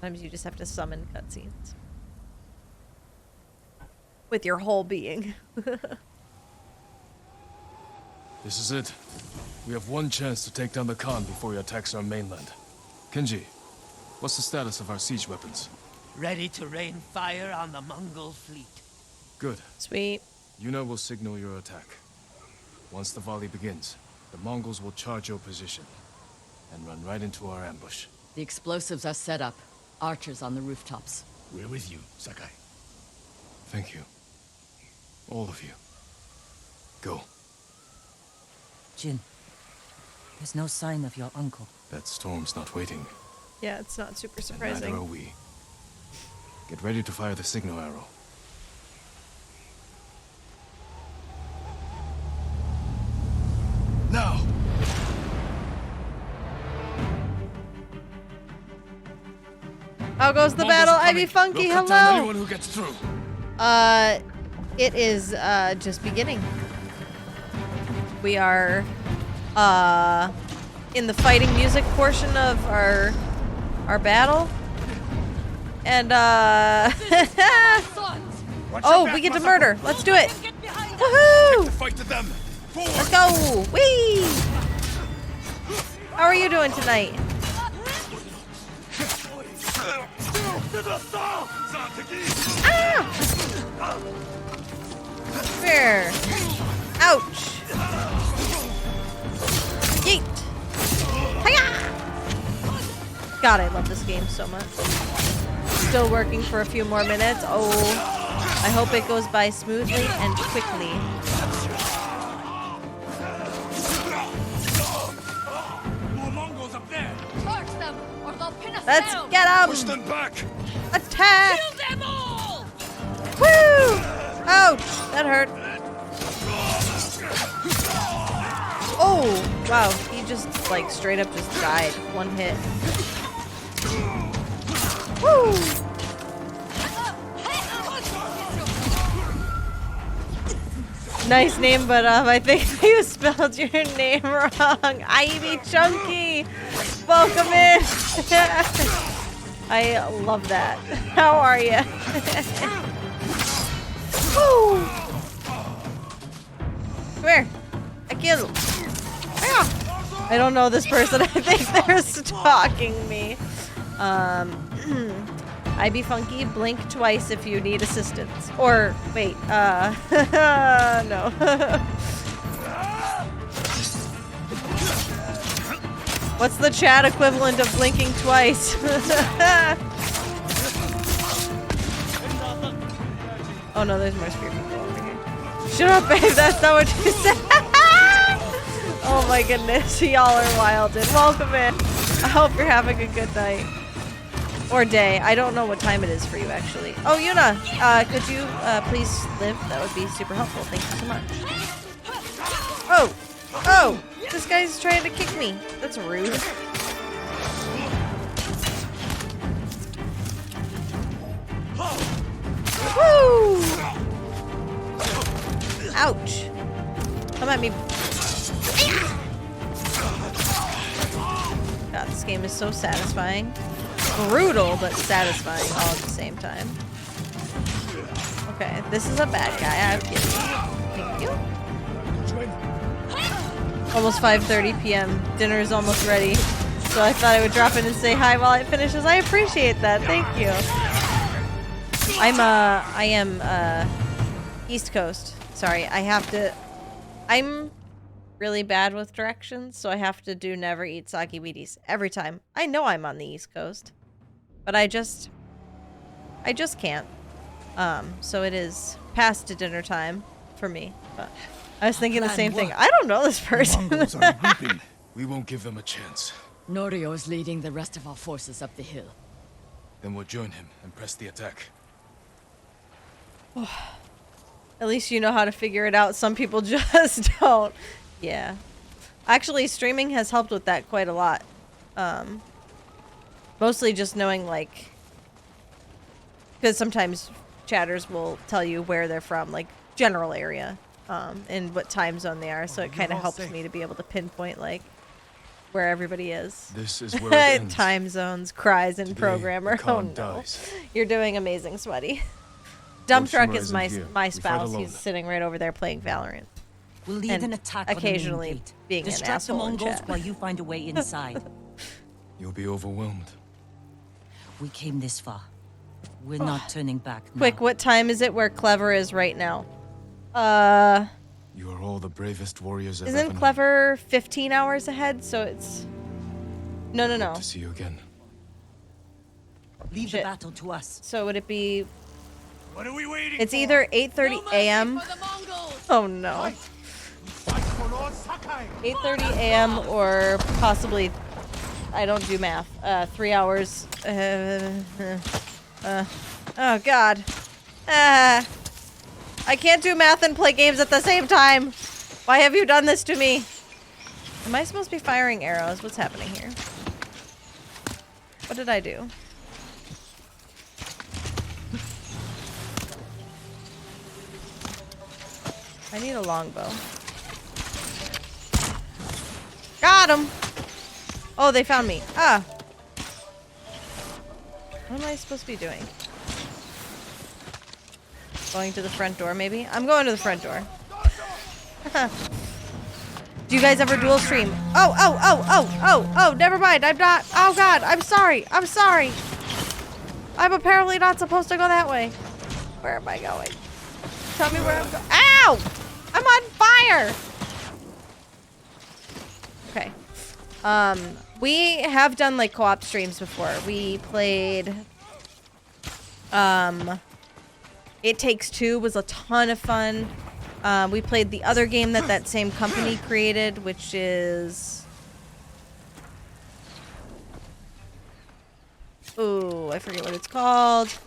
Speaker 1: Sometimes you just have to summon cutscenes. With your whole being.
Speaker 3: This is it. We have one chance to take down the Khan before he attacks our mainland. Kenji, what's the status of our siege weapons?
Speaker 12: Ready to rain fire on the Mongol fleet.
Speaker 3: Good.
Speaker 1: Sweet.
Speaker 3: Yuna will signal your attack. Once the volley begins, the Mongols will charge your position and run right into our ambush.
Speaker 2: The explosives are set up. Archers on the rooftops.
Speaker 6: We're with you, Sakai.
Speaker 3: Thank you. All of you. Go.
Speaker 2: Jin, there's no sign of your uncle.
Speaker 3: That storm's not waiting.
Speaker 1: Yeah, it's not super
Speaker 3: And
Speaker 1: surprising.
Speaker 3: neither are we. Get ready to fire the signal arrow. Now!
Speaker 1: How goes the battle, Ivy Funky?
Speaker 3: We'll cut down
Speaker 1: Hello!
Speaker 3: anyone who gets through.
Speaker 1: It is, just beginning. We are, in the fighting music portion of our battle. And, oh, we get to murder. Let's do it. Woohoo!
Speaker 6: Fight to them. Forward.
Speaker 1: Let's go. Whee! How are you doing tonight? Ah! Where? Ouch! Yeet! Hiya! God, I love this game so much. Still working for a few more minutes. Oh, I hope it goes by smoothly and quickly.
Speaker 6: More Mongols up there.
Speaker 2: March them!
Speaker 1: Let's get them!
Speaker 6: Push them back!
Speaker 1: Attack!
Speaker 11: Kill them all!
Speaker 1: Woo! Ouch! That hurt. Oh! Wow, he just, like, straight up just died. One hit. Woo! Nice name, but I think you spelled your name wrong. Ivy Chunky! Welcome in! I love that. How are you? Woo! Come here. I killed. I don't know this person. I think they're stalking me. IB Funky, blink twice if you need assistance. Or, wait, no. What's the chat equivalent of blinking twice? Oh no, there's more spear people over here. Shut up, babe, that's not what you said. Oh my goodness, y'all are wild and welcome in. I hope you're having a good night. Or day. I don't know what time it is for you, actually. Oh, Yuna, could you please live? That would be super helpful. Thank you so much. Oh! Oh! This guy's trying to kick me. That's rude. Woo! Ouch. Come at me. God, this game is so satisfying. Brutal, but satisfying all at the same time. Okay, this is a bad guy. I'll give you. Thank you. Almost 5:30 p.m. Dinner is almost ready. So I thought I would drop in and say hi while it finishes. I appreciate that. Thank you. I am East Coast. Sorry, I'm really bad with directions, so I have to do never eat sake wheaties every time. I know I'm on the East Coast, but I just can't. So it is past to dinner time for me. But I was thinking the same thing. I don't know this person.
Speaker 3: Mongols are regrouping. We won't give them a chance.
Speaker 2: Norio is leading the rest of our forces up the hill.
Speaker 3: Then we'll join him and press the attack.
Speaker 1: At least you know how to figure it out. Some people just don't. Yeah. Actually, streaming has helped with that quite a lot. Mostly just knowing, like... Because sometimes chatters will tell you where they're from, like, general area, and what time zone they are, so it kind of helps me to be able to pinpoint, like, where everybody is.
Speaker 3: This is where it ends.
Speaker 1: Time zones, cries, and
Speaker 3: Today,
Speaker 1: programmer.
Speaker 3: the Khan
Speaker 1: Oh no.
Speaker 3: dies.
Speaker 1: You're doing amazing, Sweaty. Dump Truck
Speaker 3: Tsushima
Speaker 1: is
Speaker 3: isn't here.
Speaker 1: my
Speaker 3: We fight
Speaker 1: spouse.
Speaker 3: alone.
Speaker 1: He's sitting right over there playing Valorant.
Speaker 2: We'll lead
Speaker 1: And
Speaker 2: an attack on the
Speaker 1: occasionally
Speaker 2: main gate.
Speaker 1: being an
Speaker 2: Distract the
Speaker 1: asshole in
Speaker 2: Mongols
Speaker 1: chat.
Speaker 2: while you find a way inside.
Speaker 3: You'll be overwhelmed.
Speaker 2: We came this far. We're not turning back now.
Speaker 1: Quick, what time is it where Clever is right now?
Speaker 3: You are all the bravest warriors I've ever
Speaker 1: Isn't
Speaker 3: known.
Speaker 1: Clever 15 hours ahead? So it's... No.
Speaker 3: Hope to see you again.
Speaker 2: Leave
Speaker 1: Shit.
Speaker 2: the battle to us.
Speaker 1: So would it be...
Speaker 6: What are we waiting
Speaker 1: It's
Speaker 6: for?
Speaker 1: either 8:30 a.m. Oh no. 8:30 a.m. or possibly... I don't do math. 3 hours. Oh god. I can't do math and play games at the same time. Why have you done this to me? Am I supposed to be firing arrows? What's happening here? What did I do? I need a longbow. Got him! Oh, they found me. Ah! What am I supposed to be doing? Going to the front door, maybe? I'm going to the front door. Do you guys ever dual stream? Oh, never mind. I'm not. Oh, God. I'm sorry. I'm sorry. I'm apparently not supposed to go that way. Where am I going? Tell me where I'm going. Ow! I'm on fire! Okay. We have done, like, co-op streams before. We played... It Takes Two was a ton of fun. We played the other game that same company created, which is... Ooh, I forget what it's called.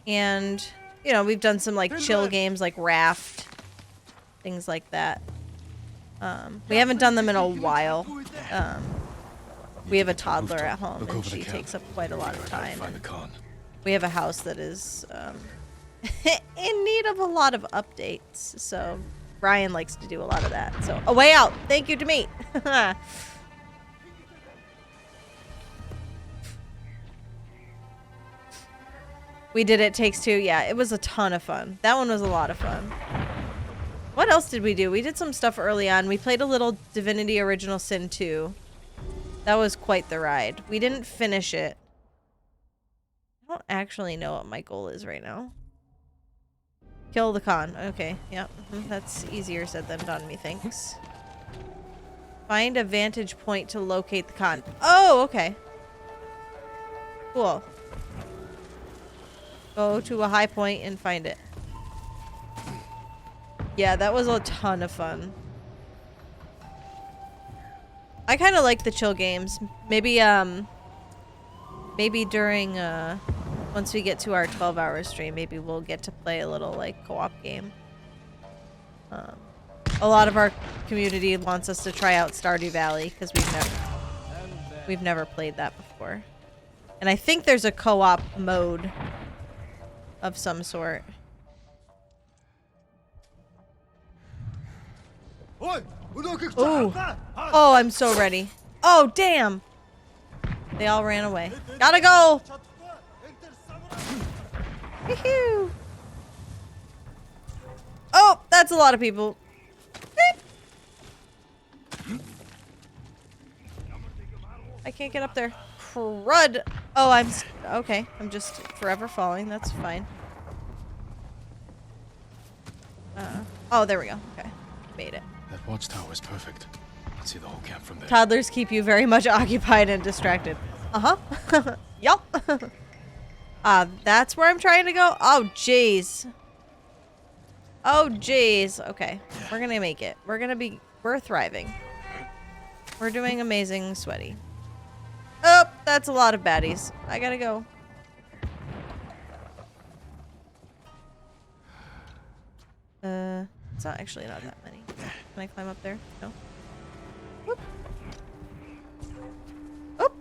Speaker 1: And, you know, we've done some, like, chill games like Raft. Things like that. We haven't done them in a while. We have a toddler at home, and she takes up quite a lot of time. We have a house that is in need of a lot of updates, so Brian likes to do a lot of that. So, a way out! Thank you to me! We did It Takes Two. Yeah, it was a ton of fun. That one was a lot of fun. What else did we do? We did some stuff early on. We played a little Divinity Original Sin 2. That was quite the ride. We didn't finish it. I don't actually know what my goal is right now. Kill the Khan. Okay, yep. That's easier said than done, methinks. Find a vantage point to locate the Khan. Oh, okay. Cool. Go to a high point and find it. Yeah, that was a ton of fun. I kind of like the chill games. Maybe, maybe during, once we get to our 12-hour stream, maybe we'll get to play a little, like, co-op game. A lot of our community wants us to try out Stardew Valley, because we've never played that before. And I think there's a co-op mode of some sort. Ooh. Oh, I'm so ready. Oh, damn. They all ran away. Gotta go. Woohoo. Oh, that's a lot of people. I can't get up there. Crud. Oh, I'm okay. I'm just forever falling. That's fine. Oh, there we go. Okay. Made it.
Speaker 3: That watchtower is perfect. I can see the whole camp from there.
Speaker 1: Toddlers keep you very much occupied and distracted. Uh-huh. Yup. That's where I'm trying to go? Oh, jeez. Oh, jeez. Okay. We're gonna make it. We're thriving. We're doing amazing, sweaty. Oh, that's a lot of baddies. I gotta go. It's not actually not that many. Can I climb up there? No. Whoop. Whoop.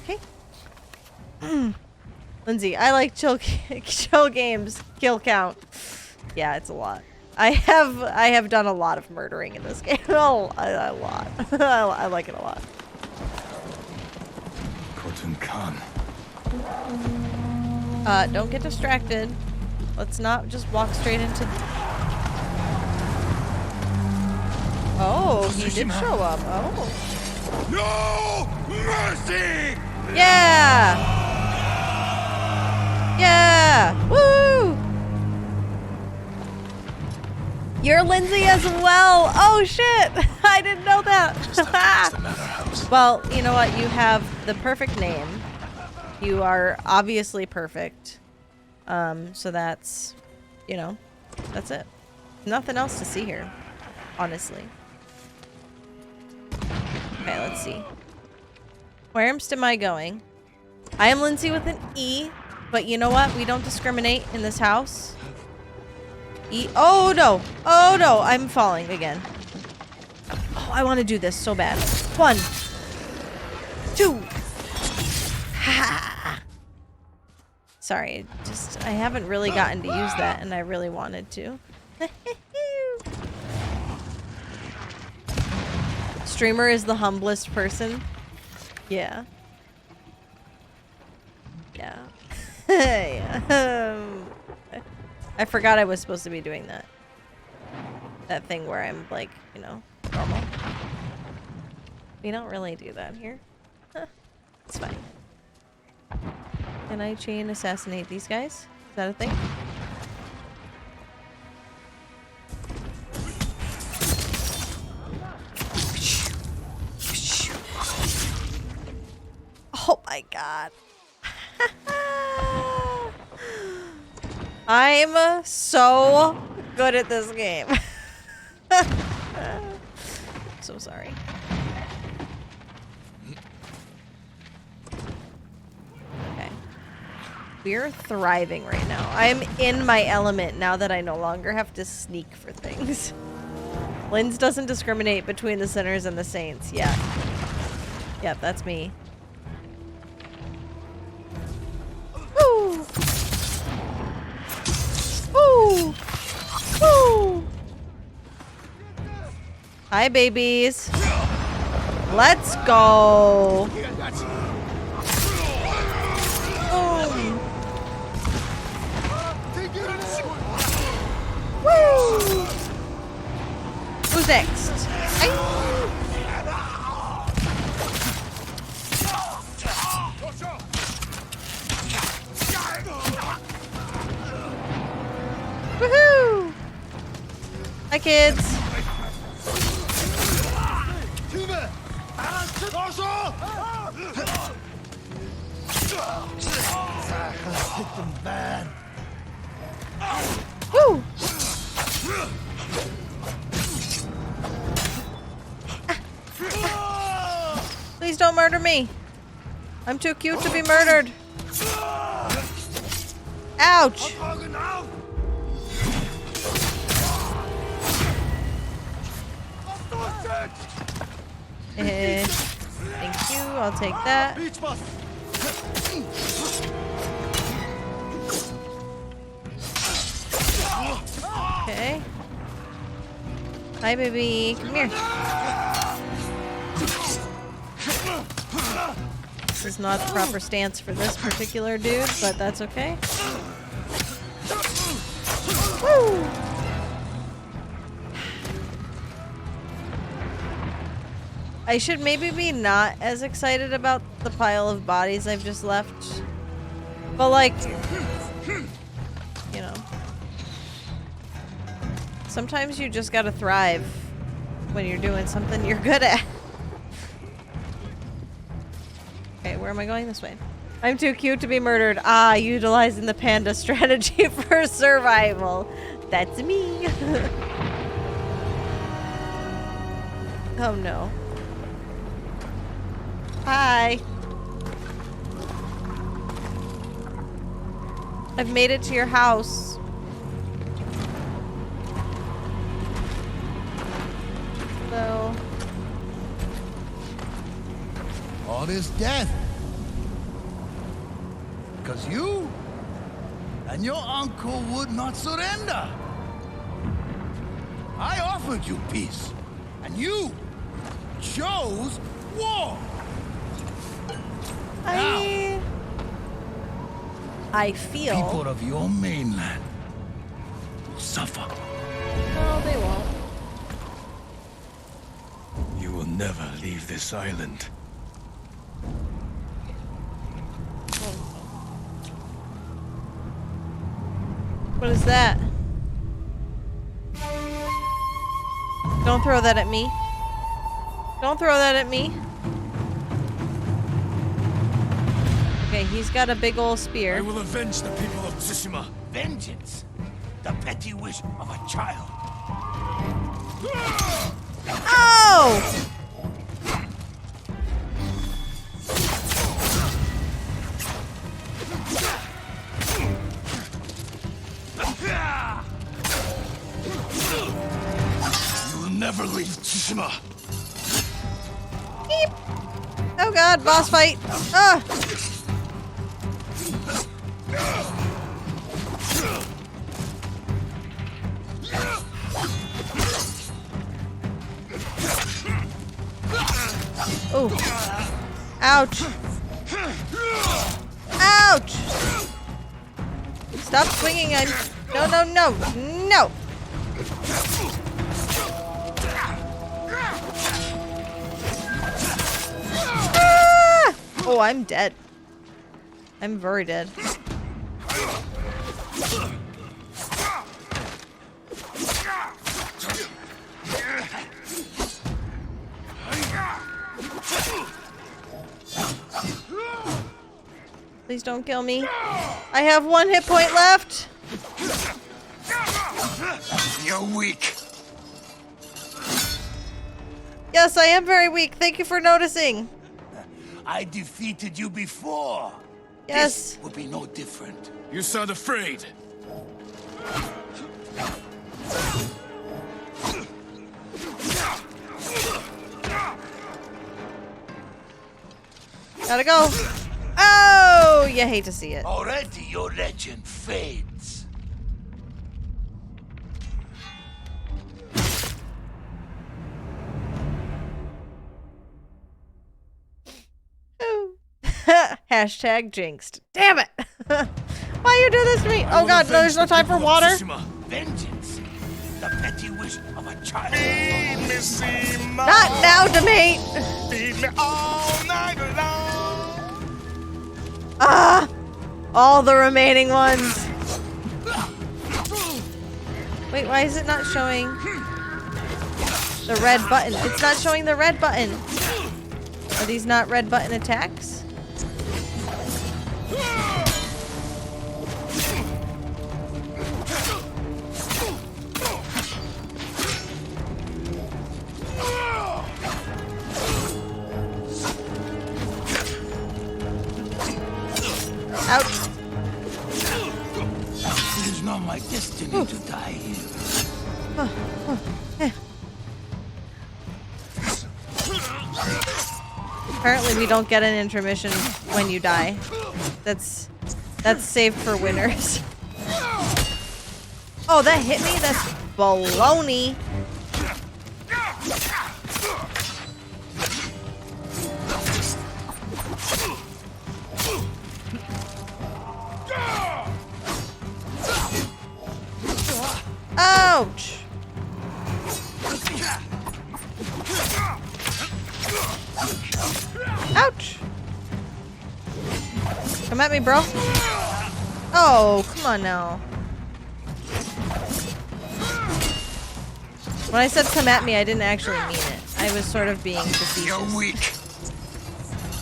Speaker 1: Okay. Lindsay, I like chill games. Kill count. Yeah, it's a lot. I have done a lot of murdering in this game. A lot. I like it a lot.
Speaker 3: Khotun Khan.
Speaker 1: Don't get distracted. Let's not just walk straight into. Oh, he did show up. Oh.
Speaker 6: No mercy!
Speaker 1: Yeah! Yeah! Woo! You're Lindsay as well. Oh shit! I didn't know that. Well, you know what? You have the perfect name. You are obviously perfect. So that's, you know, that's it. Nothing else to see here, honestly. Okay, let's see. Where am I going? I am Lindsay with an E, but you know what? We don't discriminate in this house. E. Oh no! Oh no! I'm falling again. Oh, I want to do this so bad. 1, 2. Ha! Sorry, I haven't really gotten to use that, and I really wanted to. Streamer is the humblest person. Yeah. Yeah. Yeah. I forgot I was supposed to be doing that. That thing where I'm like, you know, normal. We don't really do that here. It's fine. Can I chain assassinate these guys? Is that a thing? Oh my god. I'm so good at this game. So sorry. Okay. We're thriving right now. I'm in my element now that I no longer have to sneak for things. Linz doesn't discriminate between the sinners and the saints. Yeah. Yep, that's me. Woo! Woo! Woo! Hi, babies. Let's go. Boom. Woo! Who's next? Woohoo! Hi, kids. Woo! Please don't murder me. I'm too cute to be murdered. Ouch! Thank you. I'll take that. Okay. Hi, baby. Come here. This is not the proper stance for this particular dude, but that's okay. Woo! I should maybe be not as excited about the pile of bodies I've just left. But like, you know. Sometimes you just gotta thrive when you're doing something you're good at. Okay, where am I going? This way. I'm too cute to be murdered. Ah, utilizing the panda strategy for survival. That's me. Oh no. Hi. I've made it to your house. Hello.
Speaker 6: All this death. Because you and your uncle would not surrender. I offered you peace, and you chose war.
Speaker 1: I feel
Speaker 6: people of your mainland suffer.
Speaker 1: No, they won't.
Speaker 3: You will never leave this island.
Speaker 1: What is that? Don't throw that at me. Don't throw that at me. Okay, he's got a big old spear.
Speaker 6: I will avenge the people of Tsushima. Vengeance? The petty wish of a child.
Speaker 1: Oh!
Speaker 6: You will never leave Tsushima.
Speaker 1: Beep. Oh god, boss fight. Ah! Oh. Ouch. Ouch. Stop swinging. I'm... No, no, no. No. Ah! Oh, I'm dead. I'm very dead. Please don't kill me. I have 1 hit point left.
Speaker 6: You're weak.
Speaker 1: Yes, I am very weak. Thank you for noticing.
Speaker 6: I defeated you before.
Speaker 1: Yes.
Speaker 6: This will be no different.
Speaker 3: You sound afraid.
Speaker 1: Gotta go. Oh, you hate to see it.
Speaker 6: Already your legend fades.
Speaker 1: Hashtag jinxed. Damn it. Why you do this to me? Oh god, no, there's no time for water.
Speaker 6: Tsushima. Vengeance. The petty wish of a child.
Speaker 1: Not now, Demate.
Speaker 6: Feed me all night long.
Speaker 1: Ah, all the remaining ones. Wait, why is it not showing the red button? It's not showing the red button. Are these not red button attacks? Ouch.
Speaker 6: It is not my destiny to die here.
Speaker 1: Apparently we don't get an intermission when you die. That's saved for winners. Oh, that hit me? That's baloney. Ouch! Ouch! Come at me, bro. Oh, come on now. When I said come at me, I didn't actually mean it. I was sort of being facetious.
Speaker 6: You're weak.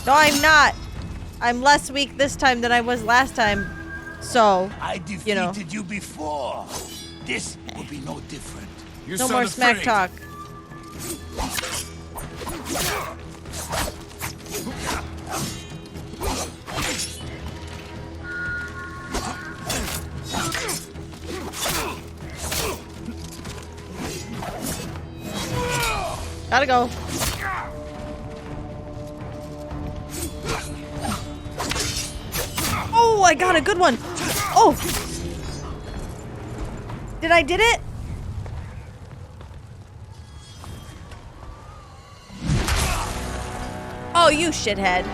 Speaker 1: No, I'm not. I'm less weak this time than I was last time. So,
Speaker 6: I defeated you before. This will be no different.
Speaker 3: You
Speaker 1: no
Speaker 3: sound
Speaker 1: more smack
Speaker 3: afraid.
Speaker 1: talk. Gotta go. Oh, I got a good one. Oh. Did it? Oh, you shithead.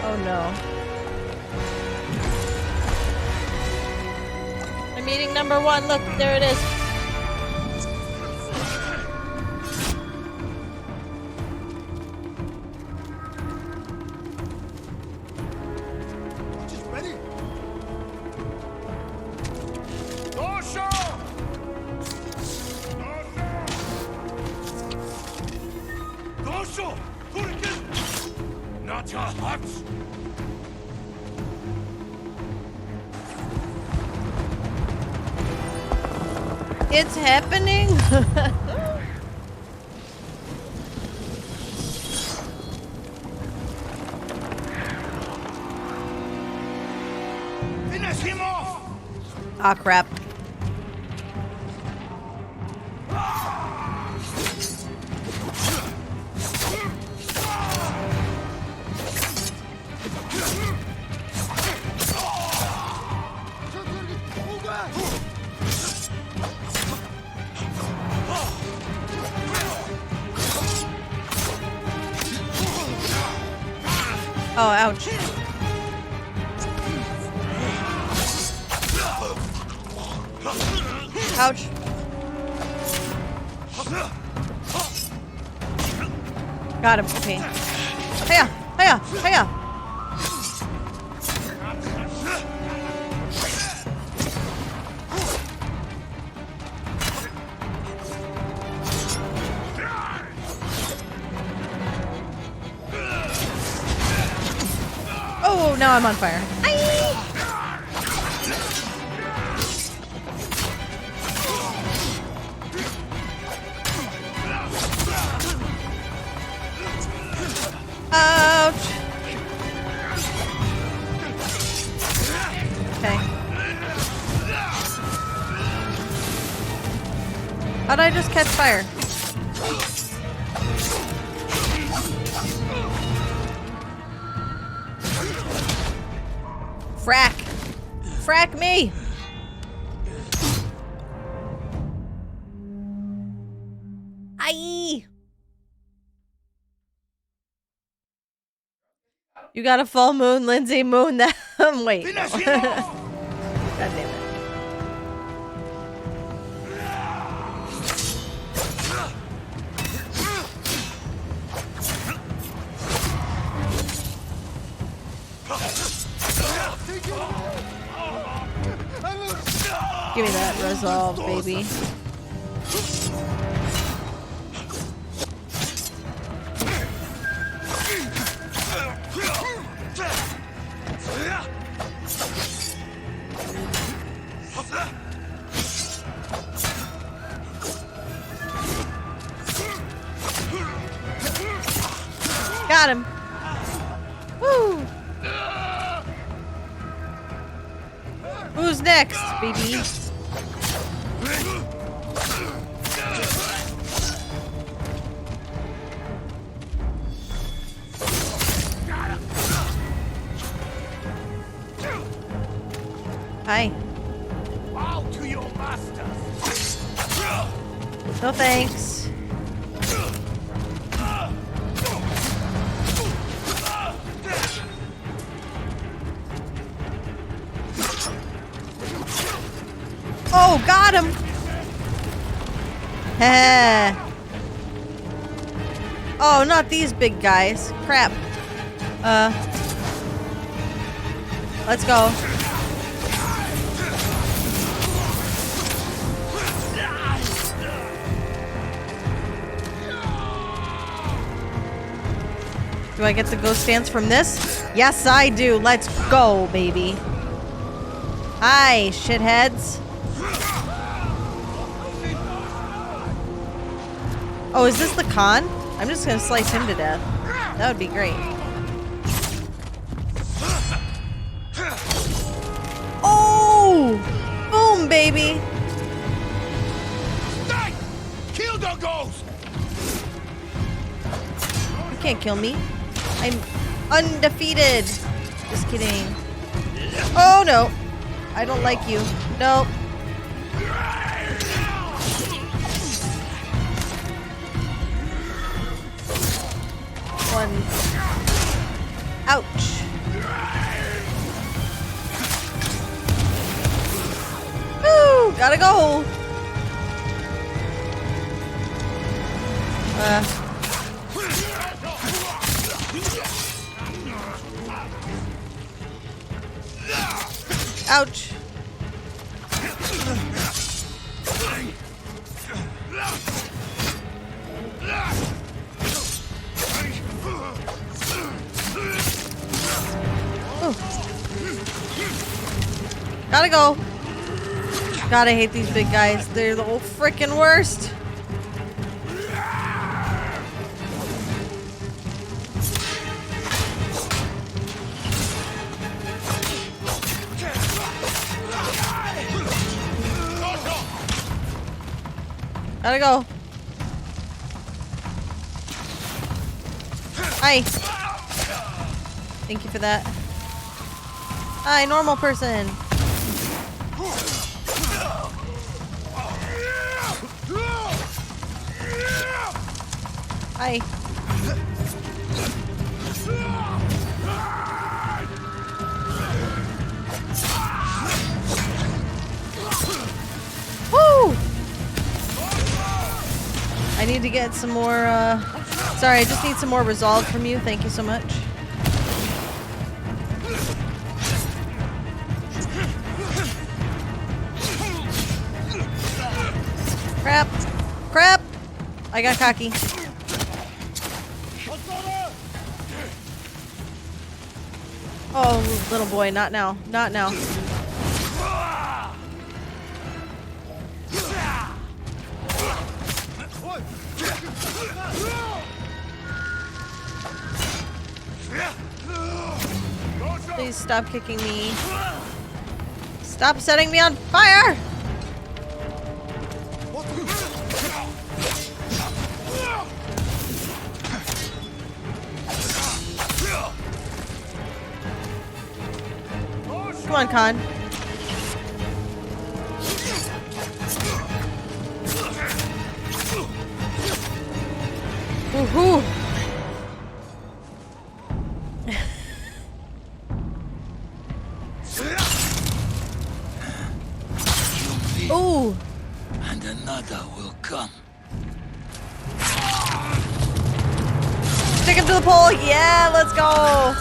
Speaker 1: Oh no. I'm eating number 1. Look, there it is.
Speaker 6: Not your hearts.
Speaker 1: It's happening.
Speaker 6: Finish him off.
Speaker 1: Ah, crap. Oh, ouch. Ouch. Got him. Okay. Hiya! Hiya! Hiya! Oh, now I'm on fire. Ouch. Okay. How'd I just catch fire? Frack. Frack me. Aye. You got a full moon, Lindsay. Moon that. Wait. No. God damn it. Give me that resolve, baby. Got him. Woo! Who's next, baby? Hi.
Speaker 6: Bow to your masters.
Speaker 1: No thanks. Oh, got him! Heh. Oh, not these big guys. Crap. Let's go. Do I get the ghost dance from this? Yes, I do. Let's go, baby. Hi, shitheads. Oh, is this the con? I'm just gonna slice him to death. That would be great. Oh! Boom, baby!
Speaker 6: Kill the ghost!
Speaker 1: You can't kill me. I'm undefeated. Just kidding. Oh, no. I don't like you. Nope. One. Ouch. Woo! Gotta go. Ouch. Gotta go. God, I hate these big guys. They're the whole freaking worst. Gotta go. Hi. Thank you for that. Hi, normal person. Hi. Woo! I need to get some more, sorry, I just need some more resolve from you. Thank you so much. Crap. Crap! I got cocky. Oh, little boy, not now. Not now. Please stop kicking me. Stop setting me on fire! Come on, Khan. Woohoo! Ooh!
Speaker 6: And another will come.
Speaker 1: Stick him to the pole! Yeah, let's go!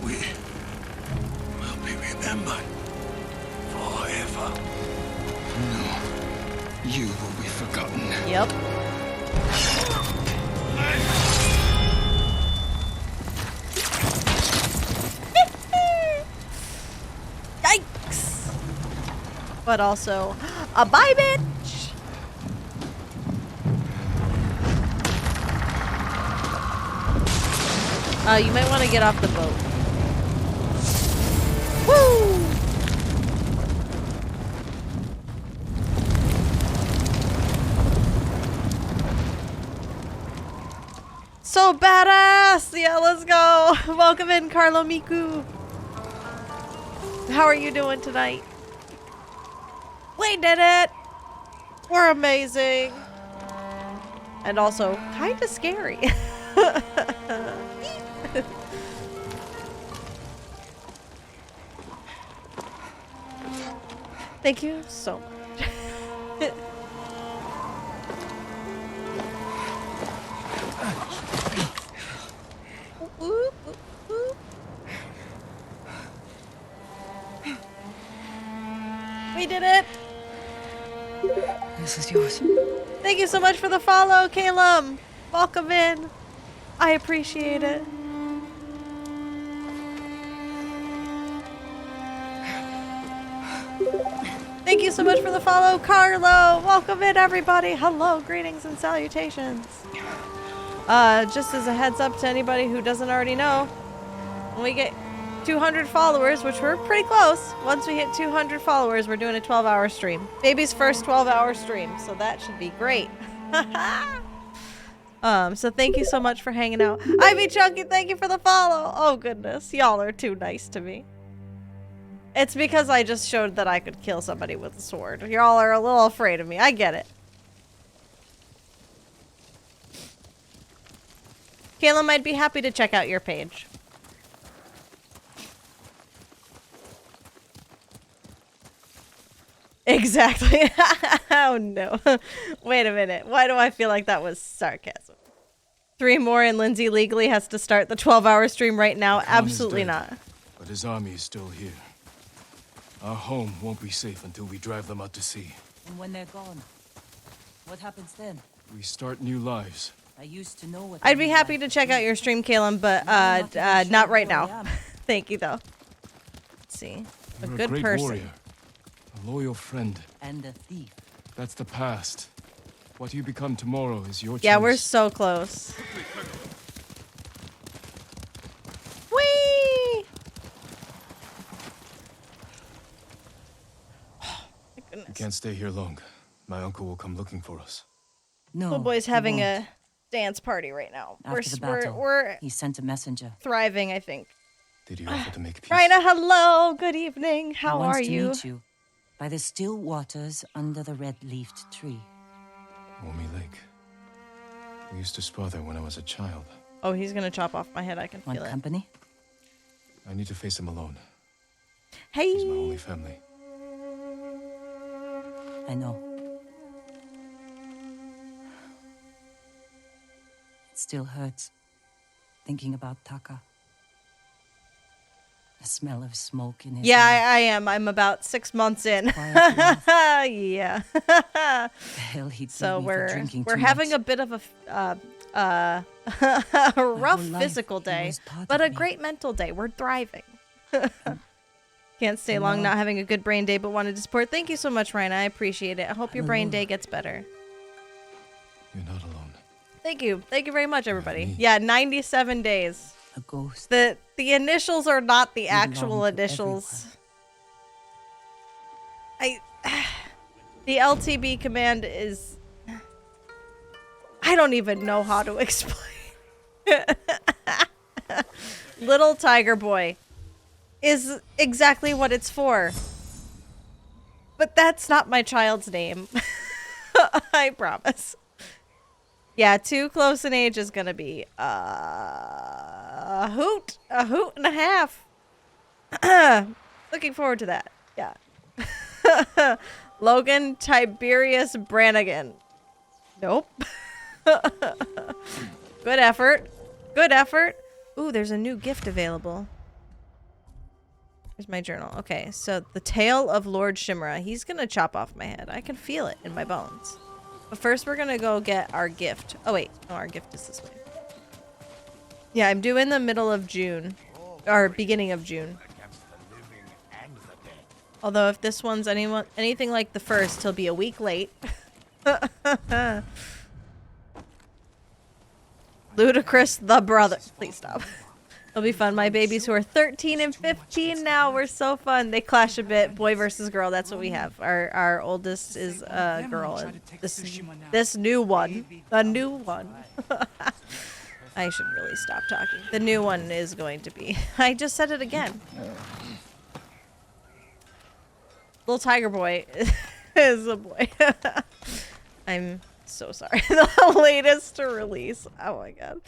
Speaker 6: We will be remembered forever. No, you will be forgotten.
Speaker 1: Yep. Yikes! But also, a bye, bitch! You might want to get off the boat. Woo! So badass! Yeah, let's go! Welcome in, Carlo Miku. How are you doing tonight? We did it! We're amazing! And also, kinda scary. Thank you so much. Ooh, ooh, ooh. We did it!
Speaker 2: This is yours.
Speaker 1: Thank you so much for the follow, Caleb! Welcome in! I appreciate it. Thank you so much for the follow, Carlo! Welcome in, everybody! Hello, greetings and salutations. Just as a heads up to anybody who doesn't already know, when we get 200 followers, which we're pretty close, once we hit 200 followers, we're doing a 12-hour stream. Baby's first 12-hour stream, so that should be great. So thank you so much for hanging out. Ivy Chunky, thank you for the follow! Oh goodness, y'all are too nice to me. It's because I just showed that I could kill somebody with a sword. Y'all are a little afraid of me. I get it. Kayla might be happy to check out your page. Exactly. Oh no. Wait a minute. Why do I feel like that was sarcasm? 3 more and Lindsay legally has to start the 12-hour stream right now? Absolutely not.
Speaker 3: But his army is still here. Our home won't be safe until we drive them out to sea.
Speaker 2: And when they're gone, what happens then?
Speaker 3: We start new lives.
Speaker 2: I used to know what
Speaker 1: I'd be happy to check out your stream, Caleb, but not right now. Thank you, though. Let's see.
Speaker 3: You're
Speaker 1: good
Speaker 3: a great
Speaker 1: person.
Speaker 3: warrior, a loyal friend.
Speaker 2: And a thief.
Speaker 3: That's the past. What you become tomorrow is your choice.
Speaker 1: Yeah, we're so close. Whee!
Speaker 3: We can't stay here long. My uncle will come looking for us.
Speaker 2: No,
Speaker 1: Little boy's
Speaker 2: he
Speaker 1: having
Speaker 2: won't.
Speaker 1: a dance party right now.
Speaker 2: After the battle,
Speaker 1: We're
Speaker 2: he sent a messenger.
Speaker 1: thriving, I think.
Speaker 3: Did you offer to make peace?
Speaker 1: Raina, hello. Good evening. How
Speaker 2: He wants
Speaker 1: are
Speaker 2: to
Speaker 1: you?
Speaker 2: meet you by the still waters under the red-leafed tree.
Speaker 3: Omi Lake. We used to spar there when I was a child.
Speaker 1: Oh, he's gonna chop off my head. I can
Speaker 2: Want
Speaker 1: feel it.
Speaker 2: company?
Speaker 3: I need to face him alone.
Speaker 1: Hey.
Speaker 3: He's my only family.
Speaker 2: I know. It still hurts thinking about Taka. The smell of smoke in his
Speaker 1: Yeah,
Speaker 2: mouth.
Speaker 1: I am. I'm about 6 months in.
Speaker 2: Quiet laugh.
Speaker 1: Yeah.
Speaker 2: The hell he'd
Speaker 1: So
Speaker 2: leave me for
Speaker 1: we're
Speaker 2: drinking
Speaker 1: we're
Speaker 2: too
Speaker 1: having
Speaker 2: much.
Speaker 1: a bit of a rough physical day, but a great mental day. We're thriving. Can't stay long not having a good brain day, but wanted to support. Thank you so much, Ryan. I appreciate it. I hope your brain day gets better.
Speaker 3: You're not alone.
Speaker 1: Thank you. Thank you very much, everybody. Yeah, 97 days.
Speaker 2: A ghost.
Speaker 1: The initials are not the actual initials. The LTB command is... I don't even know how to explain. Little Tiger Boy is exactly what it's for. But that's not my child's name. I promise. Yeah, too close in age is gonna be a hoot and a half. Looking forward to that. Yeah. Logan Tiberius Brannigan. Nope. Good effort. Good effort. Ooh, there's a new gift available. Here's my journal. Okay, so the Tale of Lord Shimura. He's gonna chop off my head. I can feel it in my bones. But first we're gonna go get our gift. Oh wait, no, our gift is this way. Yeah, I'm due in the middle of June. Or beginning of June. Although if this one's anything like the first, he'll be a week late. Ludicrous the brother. Please stop. It'll be fun. My babies who are 13 and 15 now were so fun. They clash a bit. Boy versus girl. That's what we have. Our oldest is a girl. And this new one. The new one. I should really stop talking. The new one is going to be. I just said it again. Little Tiger Boy is a boy. I'm so sorry. The latest to release. Oh my god.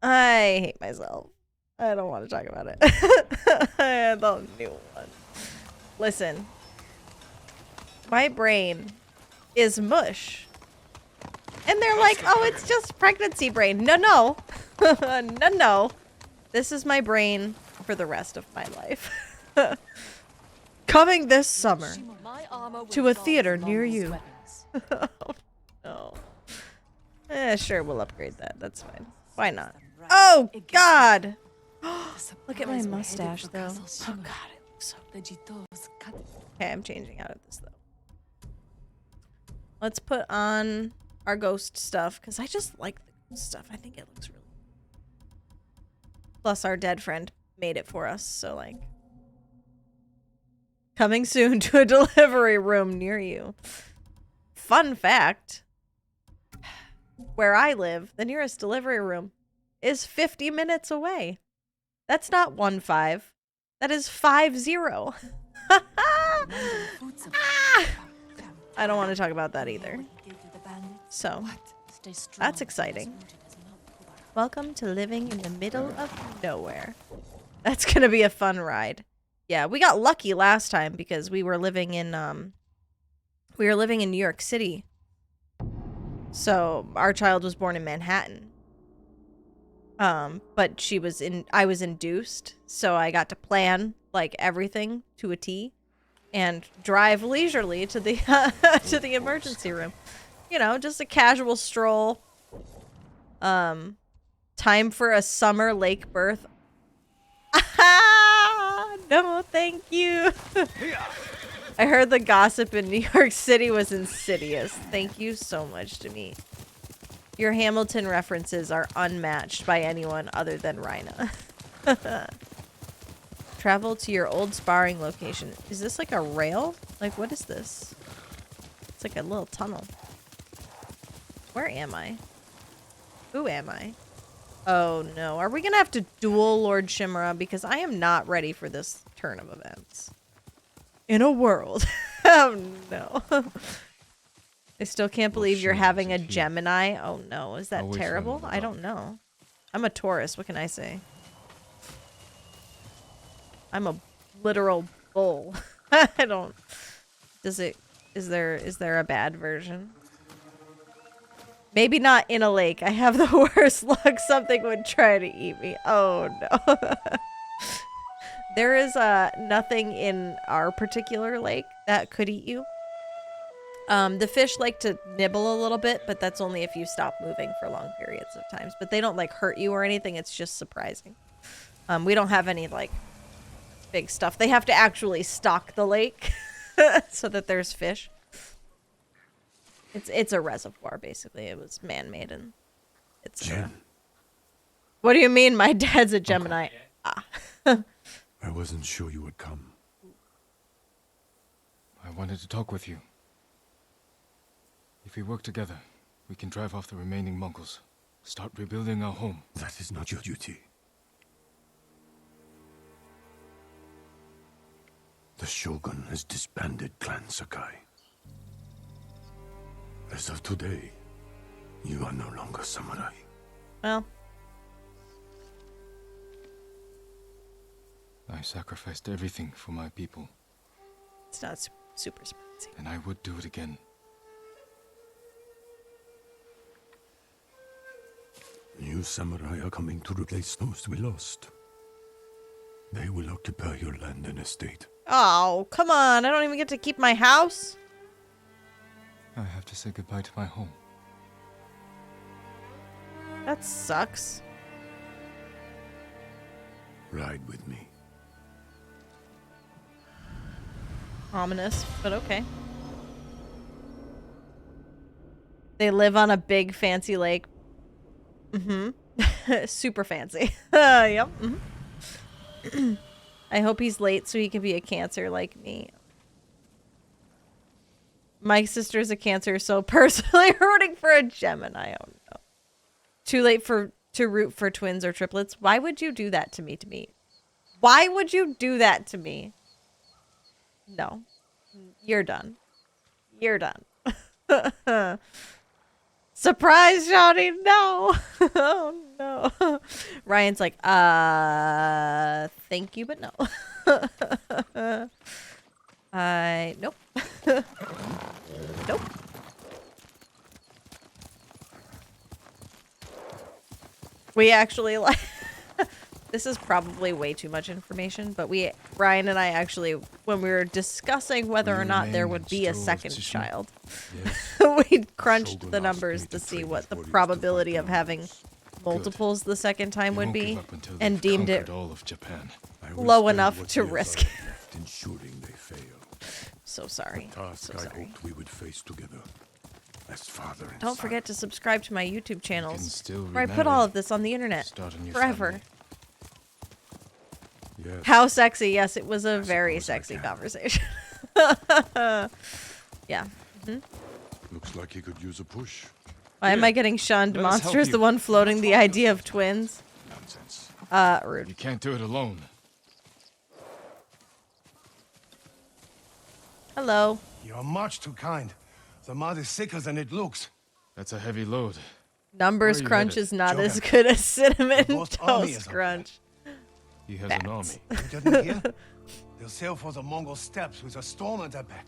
Speaker 1: I hate myself. I don't want to talk about it. The new one. Listen. My brain is mush. And they're like, oh, it's just pregnancy brain. No, no. No, no. This is my brain for the rest of my life. Coming this summer to a theater near you. Oh, no. Sure, we'll upgrade that. That's fine. Why not? Oh, God. Look at my mustache, though. Oh, God, it looks so good. Okay, I'm changing out of this, though. Let's put on our ghost stuff, because I just like the ghost stuff. I think it looks really good. Plus, our dead friend made it for us, so, like... Coming soon to a delivery room near you. Fun fact. Where I live, the nearest delivery room is 50 minutes away. That's not 1-5. That is 5-0. I don't want to talk about that either. So, that's exciting. Welcome to living in the middle of nowhere. That's gonna be a fun ride. Yeah, we got lucky last time because we were living in New York City. So our child was born in Manhattan. But I was induced, so I got to plan like everything to a T and drive leisurely to the to the emergency room. You know, just a casual stroll. Time for a summer lake birth. No, thank you. I heard the gossip in New York City was insidious. Thank you so much, Jimmy. Your Hamilton references are unmatched by anyone other than Rhina. Travel to your old sparring location. Is this like a rail? Like, what is this? It's like a little tunnel. Where am I? Who am I? Oh no, are we gonna have to duel Lord Shimura? Because I am not ready for this turn of events. In a world. Oh no. I still can't believe you're having a Gemini. Oh no, is that terrible? I don't know. I'm a Taurus, what can I say? I'm a literal bull. I don't... Is there a bad version? Maybe not in a lake. I have the worst luck. Something would try to eat me. Oh, no. There is nothing in our particular lake that could eat you. The fish like to nibble a little bit, but that's only if you stop moving for long periods of times. But they don't like hurt you or anything. It's just surprising. We don't have any like big stuff. They have to actually stock the lake so that there's fish. It's a reservoir basically. It was man-made and it's. What do you mean? My dad's a Gemini. Ah.
Speaker 6: I wasn't sure you would come.
Speaker 3: I wanted to talk with you. If we work together, we can drive off the remaining Mongols. Start rebuilding our home.
Speaker 6: That is not your duty. The Shogun has disbanded Clan Sakai. As of today, you are no longer samurai.
Speaker 1: Well.
Speaker 3: I sacrificed everything for my people.
Speaker 1: It's not super spicy.
Speaker 3: And I would do it again.
Speaker 6: New samurai are coming to replace those we lost. They will occupy your land and estate.
Speaker 1: Oh, come on. I don't even get to keep my house.
Speaker 3: I have to say goodbye to my home.
Speaker 1: That sucks.
Speaker 6: Ride with me.
Speaker 1: Ominous, but okay. They live on a big fancy lake. Mm-hmm. Super fancy. Yep. Mm-hmm. I hope he's late so he can be a Cancer like me. My sister's a Cancer, so personally rooting for a Gemini. Oh no. Too late to root for twins or triplets. Why would you do that to me? Why would you do that to me? No. You're done. You're done. Surprise, Johnny. No. Oh no. Ryan's like, thank you, but no. Nope. Nope. We actually like this is probably way too much information, but Ryan and I actually, when we were discussing whether or not there would be a second child, we crunched the numbers to see what the probability of having multiples the second time would be, and deemed it low enough to risk. So sorry. So sorry.
Speaker 6: I hoped we would face together as father and
Speaker 1: Don't
Speaker 6: son.
Speaker 1: forget to subscribe to my YouTube channels,
Speaker 3: still
Speaker 1: where I put all of this on the internet forever.
Speaker 3: family.
Speaker 6: Yes.
Speaker 1: How sexy. Yes, it was a very sexy conversation. Yeah. Mm-hmm.
Speaker 6: Looks like he could use a push.
Speaker 1: Why am I getting shunned?
Speaker 3: Let us help
Speaker 1: Monster's
Speaker 3: you.
Speaker 1: the one floating the idea of twins.
Speaker 6: Nonsense.
Speaker 1: Rude.
Speaker 3: You can't do it alone.
Speaker 1: Hello.
Speaker 8: You're much too kind. The mud is thicker than it looks.
Speaker 3: That's a heavy load.
Speaker 1: Numbers
Speaker 3: Where are you
Speaker 1: crunch
Speaker 3: headed?
Speaker 1: is not as
Speaker 8: Joker.
Speaker 1: good as cinnamon
Speaker 8: The ghost army is
Speaker 1: toast
Speaker 8: up
Speaker 1: crunch.
Speaker 3: He has
Speaker 1: Bats.
Speaker 3: an army.
Speaker 8: You didn't hear? They'll sail for the Mongol steppes with a storm at their back.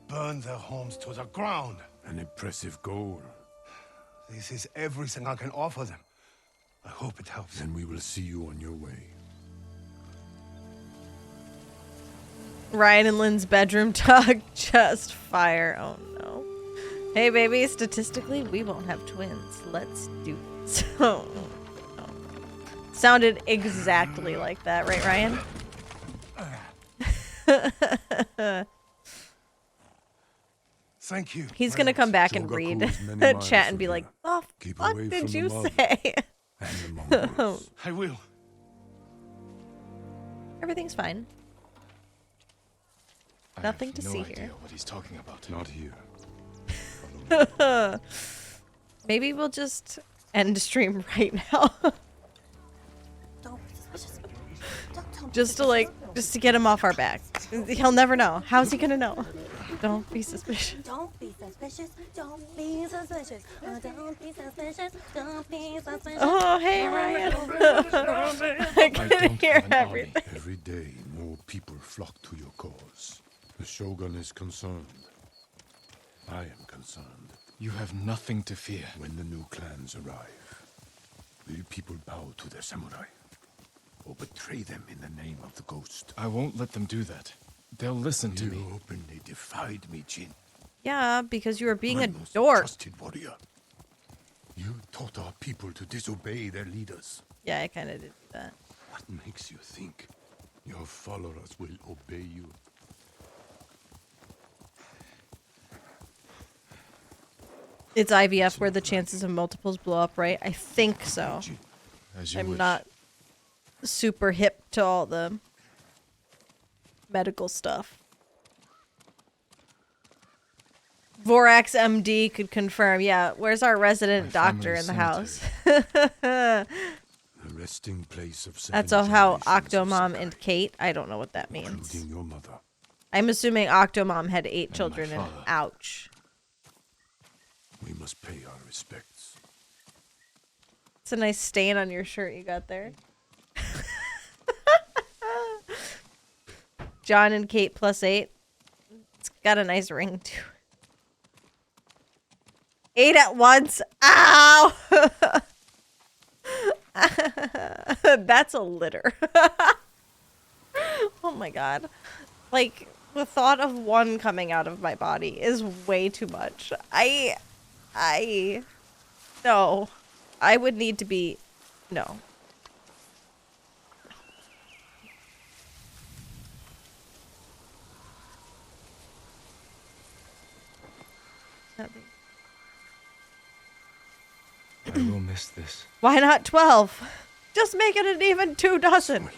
Speaker 8: Burn their homes to the ground.
Speaker 6: An impressive goal.
Speaker 8: This is everything I can offer them. I hope it helps.
Speaker 6: Then we will see you on your way.
Speaker 1: Ryan and Lynn's bedroom talk just fire. Oh no. Hey baby, statistically we won't have twins. Let's do this. Oh, no. Sounded exactly like that, right Ryan?
Speaker 8: Thank you.
Speaker 1: He's gonna come back and
Speaker 6: Jogaku
Speaker 1: read
Speaker 6: is many miles
Speaker 1: chat and
Speaker 6: from
Speaker 1: be like,
Speaker 6: here.
Speaker 1: "Oh,
Speaker 6: Keep
Speaker 1: fuck
Speaker 6: away
Speaker 1: did
Speaker 6: from the
Speaker 1: you
Speaker 6: mud.
Speaker 1: say?"
Speaker 6: And the Mongols.
Speaker 8: I will.
Speaker 1: Everything's fine. Nothing to
Speaker 3: no
Speaker 1: see
Speaker 3: idea
Speaker 1: here.
Speaker 3: what he's talking about.
Speaker 6: Not here.
Speaker 1: Maybe we'll just end stream right now.
Speaker 4: Don't be suspicious. Don't
Speaker 1: just to get him off our back. He'll never know. How's he gonna know? Don't be suspicious.
Speaker 4: Don't be suspicious. Don't be suspicious. Don't be suspicious. Don't be suspicious.
Speaker 1: Oh, hey, Ryan. I can hear everything.
Speaker 6: Every day, more people flock to your cause. The Shogun is concerned. I am concerned.
Speaker 3: You have nothing to fear.
Speaker 6: When the new clans arrive, will people bow to their samurai? Or betray them in the name of the ghost?
Speaker 3: I won't let them do that. They'll listen to
Speaker 6: You
Speaker 3: me.
Speaker 6: openly defied me, Jin.
Speaker 1: Yeah, because you were being a
Speaker 6: Raimu's
Speaker 1: dork.
Speaker 6: trusted warrior. You taught our people to disobey their leaders.
Speaker 1: Yeah, I kind of did do that.
Speaker 6: What makes you think your followers will obey you?
Speaker 1: It's IVF where the chances of multiples blow up, right? I think so.
Speaker 3: As you
Speaker 1: I'm
Speaker 3: wish.
Speaker 1: not super hip to all the medical stuff. Vorax MD could confirm. Yeah, where's our resident doctor in the house?
Speaker 6: The resting place of
Speaker 1: That's
Speaker 6: seven
Speaker 1: how
Speaker 6: generations of
Speaker 1: Octomom
Speaker 6: Sakai,
Speaker 1: and Kate. I don't know what that means.
Speaker 6: including your mother.
Speaker 1: I'm assuming Octomom had 8
Speaker 6: my
Speaker 1: children and
Speaker 6: father.
Speaker 1: ouch.
Speaker 6: We must pay our respects.
Speaker 1: It's a nice stain on your shirt you got there. John and Kate +8. It's got a nice ring too. 8 at once. Ow! That's a litter. Oh my god. Like, the thought of one coming out of my body is way too much. No. I would need to be... No. Nothing.
Speaker 3: I will miss this.
Speaker 1: Why not 12? Just make it an even 2 dozen.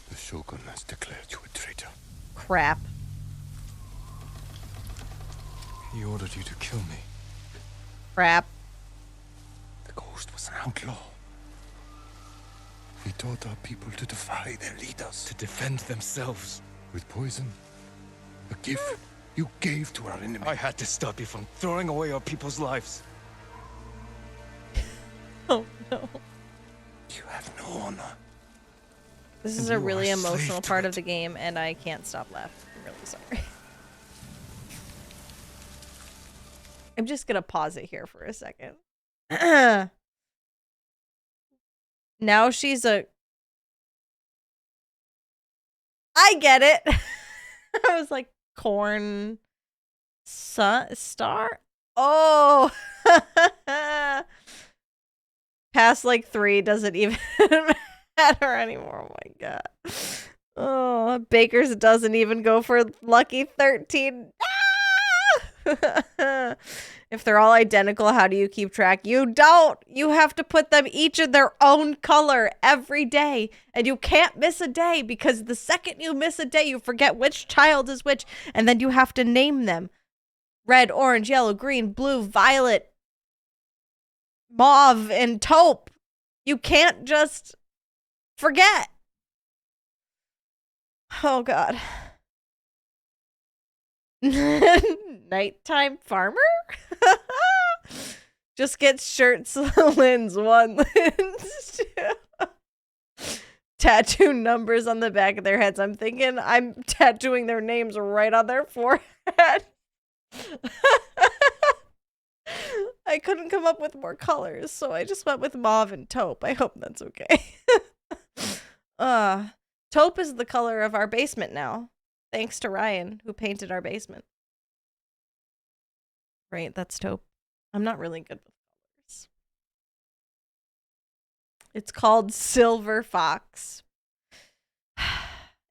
Speaker 6: The Shogun has declared you a traitor.
Speaker 1: Crap.
Speaker 3: He ordered you to kill me.
Speaker 1: Crap.
Speaker 6: The ghost was an outlaw. He taught our people to defy their leaders.
Speaker 3: To defend themselves.
Speaker 6: With poison. A gift you gave to our enemy.
Speaker 3: I had to stop you from throwing away our people's lives.
Speaker 1: Oh no.
Speaker 6: You have no honor.
Speaker 1: This is
Speaker 6: And
Speaker 1: a
Speaker 6: you
Speaker 1: really
Speaker 6: are a slave
Speaker 1: emotional
Speaker 6: to
Speaker 1: part
Speaker 6: it.
Speaker 1: of the game, and I can't stop laughing. I'm really sorry. I'm just gonna pause it here for a second. Now she's a... I get it. I was like, corn... star? Oh! Past like 3 doesn't even matter anymore. Oh my god. Oh, Baker's doesn't even go for lucky 13. Ah! If they're all identical, how do you keep track? You don't. You have to put them each in their own color every day. And you can't miss a day because the second you miss a day, you forget which child is which. And then you have to name them. Red, orange, yellow, green, blue, violet, mauve, and taupe. You can't just forget. Oh, God. Nighttime farmer? Just gets shirts, lens 1, lens 2. Tattoo numbers on the back of their heads. I'm thinking I'm tattooing their names right on their forehead. I couldn't come up with more colors, so I just went with mauve and taupe. I hope that's okay. Taupe is the color of our basement now. Thanks to Ryan, who painted our basement. Right, that's taupe. I'm not really good with colors. It's called Silver Fox.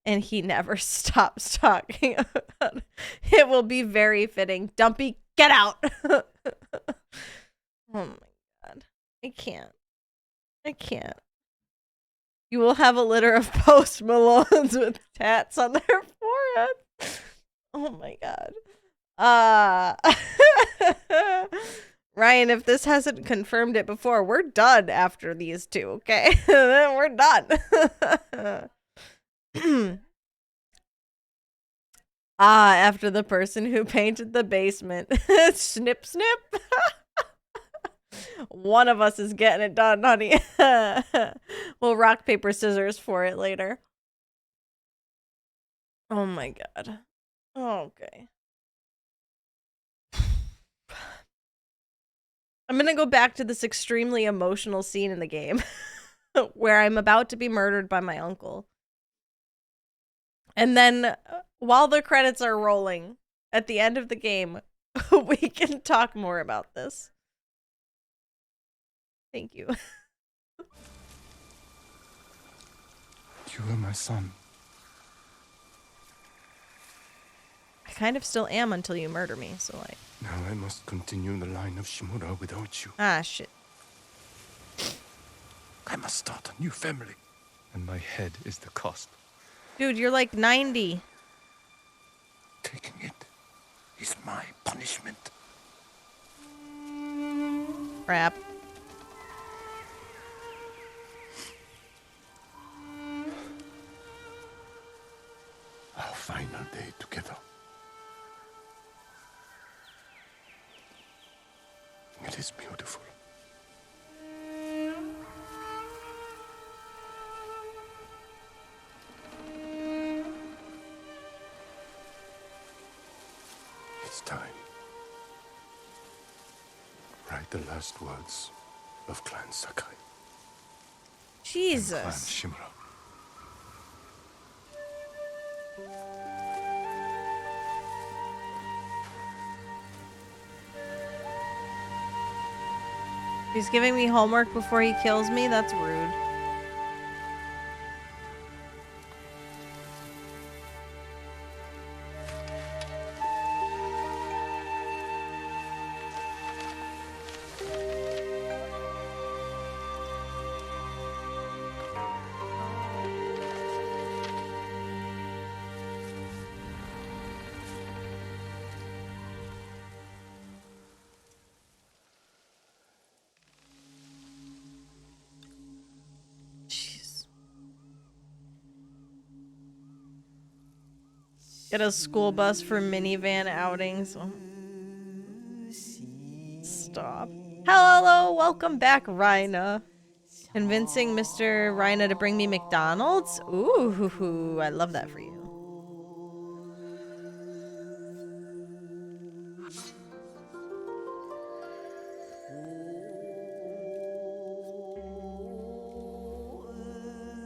Speaker 1: And he never stops talking about it. It will be very fitting. Dumpy, get out! Oh my god. I can't. You will have a litter of Post Malones with tats on their foreheads. Oh my god. Ryan, if this hasn't confirmed it before, we're done after these two, okay? We're done. After the person who painted the basement. Snip, snip. One of us is getting it done, honey. We'll rock, paper, scissors for it later. Oh my god. Okay. I'm gonna go back to this extremely emotional scene in the game. where I'm about to be murdered by my uncle. And then while the credits are rolling at the end of the game, we can talk more about this. Thank you.
Speaker 3: You are my son.
Speaker 1: I kind of still am until you murder me, so like.
Speaker 6: Now I must continue the line of Shimura without you.
Speaker 1: Ah, shit.
Speaker 6: I must start a new family.
Speaker 3: And my head is the cost.
Speaker 1: Dude, you're like 90.
Speaker 6: Taking it is my punishment.
Speaker 1: Crap.
Speaker 6: Our final day together. It is beautiful. It's time. Write the last words of Clan Sakai.
Speaker 1: Jesus.
Speaker 6: And Clan Shimura.
Speaker 1: He's giving me homework before he kills me? That's rude. Get a school bus for minivan outings. Oh. Stop. Hello, welcome back, Rhina. Convincing Mr. Rhina to bring me McDonald's? Ooh, I love that for you.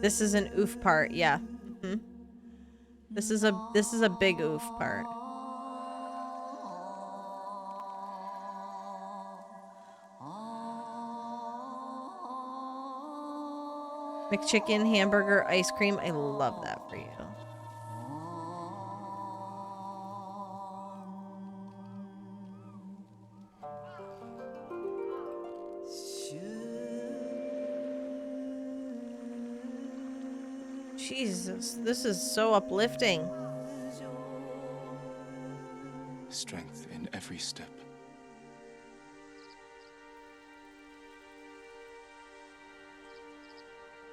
Speaker 1: This is an oof part, yeah. Mm-hmm. This is a big oof part. McChicken, hamburger, ice cream. I love that for you. Jesus, this is so uplifting.
Speaker 3: Strength in every step.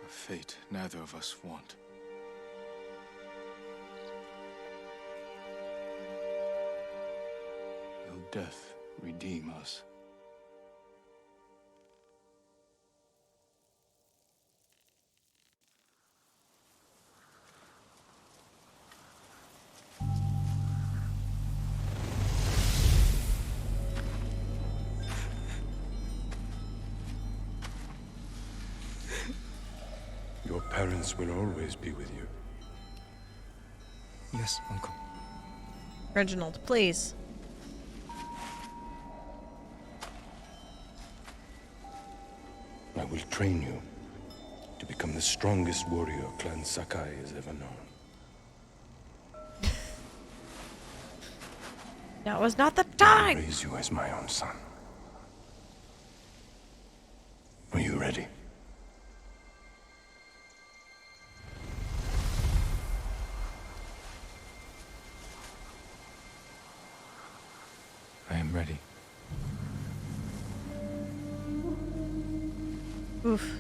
Speaker 3: A fate neither of us want. Will death redeem us?
Speaker 6: Your parents will always be with you.
Speaker 3: Yes, Uncle.
Speaker 1: Reginald, please.
Speaker 6: I will train you to become the strongest warrior Clan Sakai has ever known.
Speaker 1: That was not the
Speaker 6: I
Speaker 1: time!
Speaker 6: raise you as my own son. Are you ready?
Speaker 3: I am ready.
Speaker 1: Oof.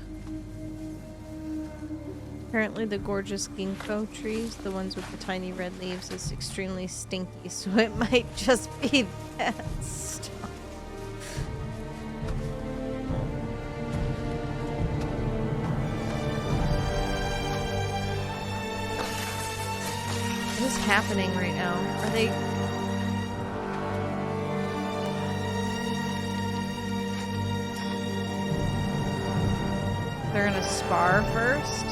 Speaker 1: Apparently the gorgeous ginkgo trees, the ones with the tiny red leaves, is extremely stinky, so it might just be that stuff. What is happening right now? Are they... They're gonna spar first.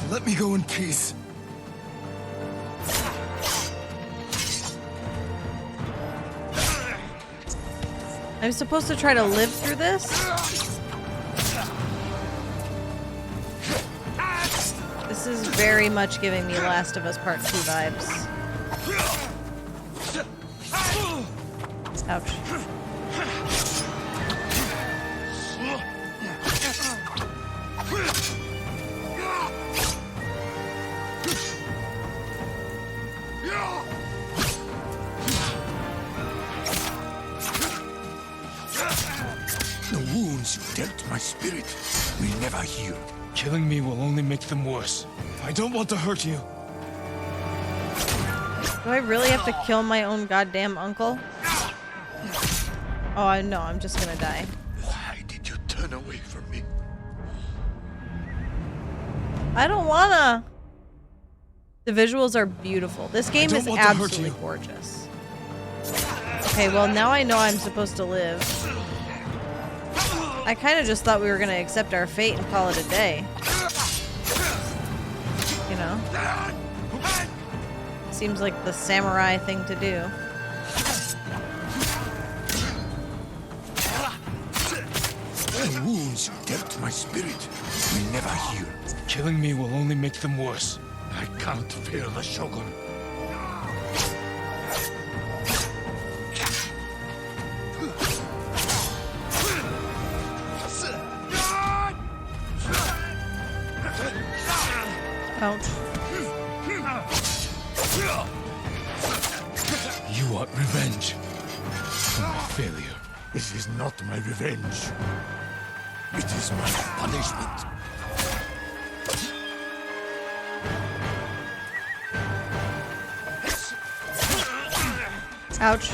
Speaker 3: Let me go in peace.
Speaker 1: I'm supposed to try to live through this? This is very much giving me Last of Us Part 2 vibes. Ouch.
Speaker 6: The wounds you dealt my spirit will never heal.
Speaker 3: Killing me will only make them worse. I don't want to hurt you.
Speaker 1: Do I really have to kill my own goddamn uncle? Oh, I know, I'm just gonna die.
Speaker 6: Why did you turn away from me?
Speaker 1: I don't wanna. The visuals are beautiful. This game is absolutely gorgeous. Okay, well now I know I'm supposed to live. I kind of just thought we were gonna accept our fate and call it a day. You know? Seems like the samurai thing to do.
Speaker 6: The wounds you dealt my spirit will never heal.
Speaker 3: Killing me will only make them worse.
Speaker 6: I can't fear the Shogun.
Speaker 1: Ouch.
Speaker 3: You want revenge for my failure.
Speaker 6: This is not my revenge. It is my punishment.
Speaker 1: Ouch.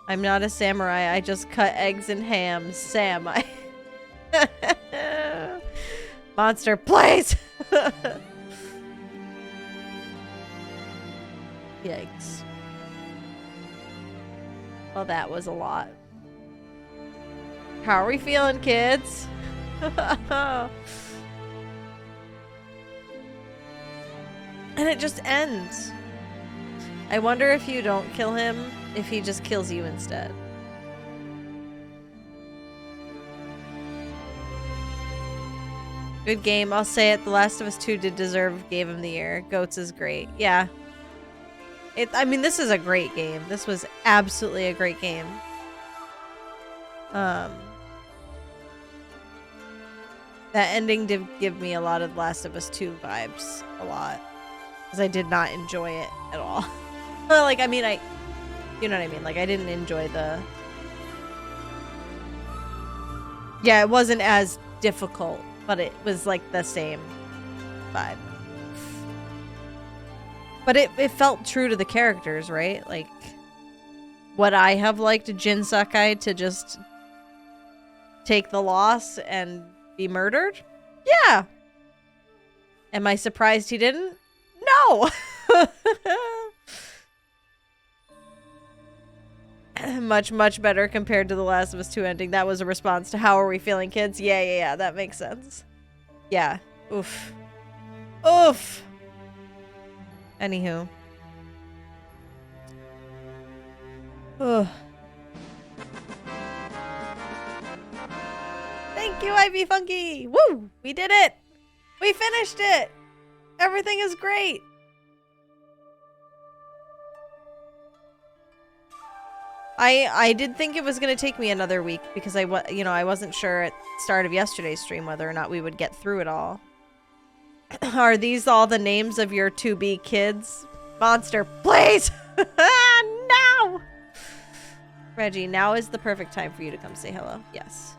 Speaker 1: I'm not a samurai. I just cut eggs and ham. Sam, Monster, please! Yikes. Well, that was a lot. How are we feeling, kids? And it just ends. I wonder if you don't kill him, if he just kills you instead. Good game. I'll say it. The Last of Us 2 did deserve Game of the Year. Goats is great. Yeah. I mean, this is a great game. This was absolutely a great game. That ending did give me a lot of Last of Us 2 vibes. A lot. Because I did not enjoy it at all. Like, I mean, you know what I mean? Like, I didn't enjoy the... Yeah, it wasn't as difficult, but it was, like, the same vibe. But it felt true to the characters, right? Like, would I have liked Jin Sakai to just take the loss and be murdered? Yeah. Am I surprised he didn't? No! Much, much better compared to the Last of Us 2 ending. That was a response to how are we feeling, kids? Yeah, that makes sense. Yeah. Oof. Oof! Anywho. Ugh. Thank you, Ivy Funky! Woo! We did it! We finished it! Everything is great! I did think it was going to take me another week because I wasn't sure at the start of yesterday's stream whether or not we would get through it all. Are these all the names of your to-be kids? Monster, please! No! Reggie, now is the perfect time for you to come say hello. Yes.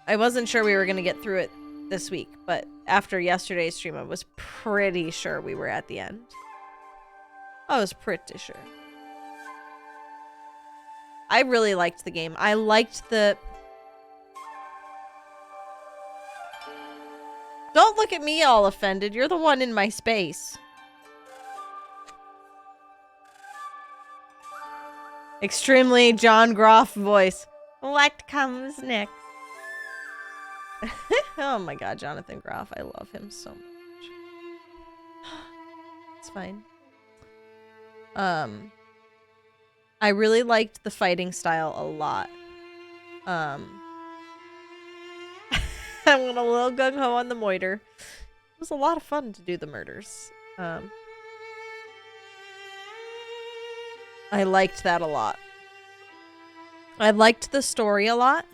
Speaker 1: I wasn't sure we were going to get through it this week, but after yesterday's stream, I was pretty sure we were at the end. I was pretty sure. I really liked the game. I liked the... Don't look at me all offended. You're the one in my space. Extremely John Groff voice. What comes next? Oh my god, Jonathan Groff. I love him so much. It's fine. I really liked the fighting style a lot. I went a little gung-ho on the moiter. It was a lot of fun to do the murders. I liked that a lot. I liked the story a lot.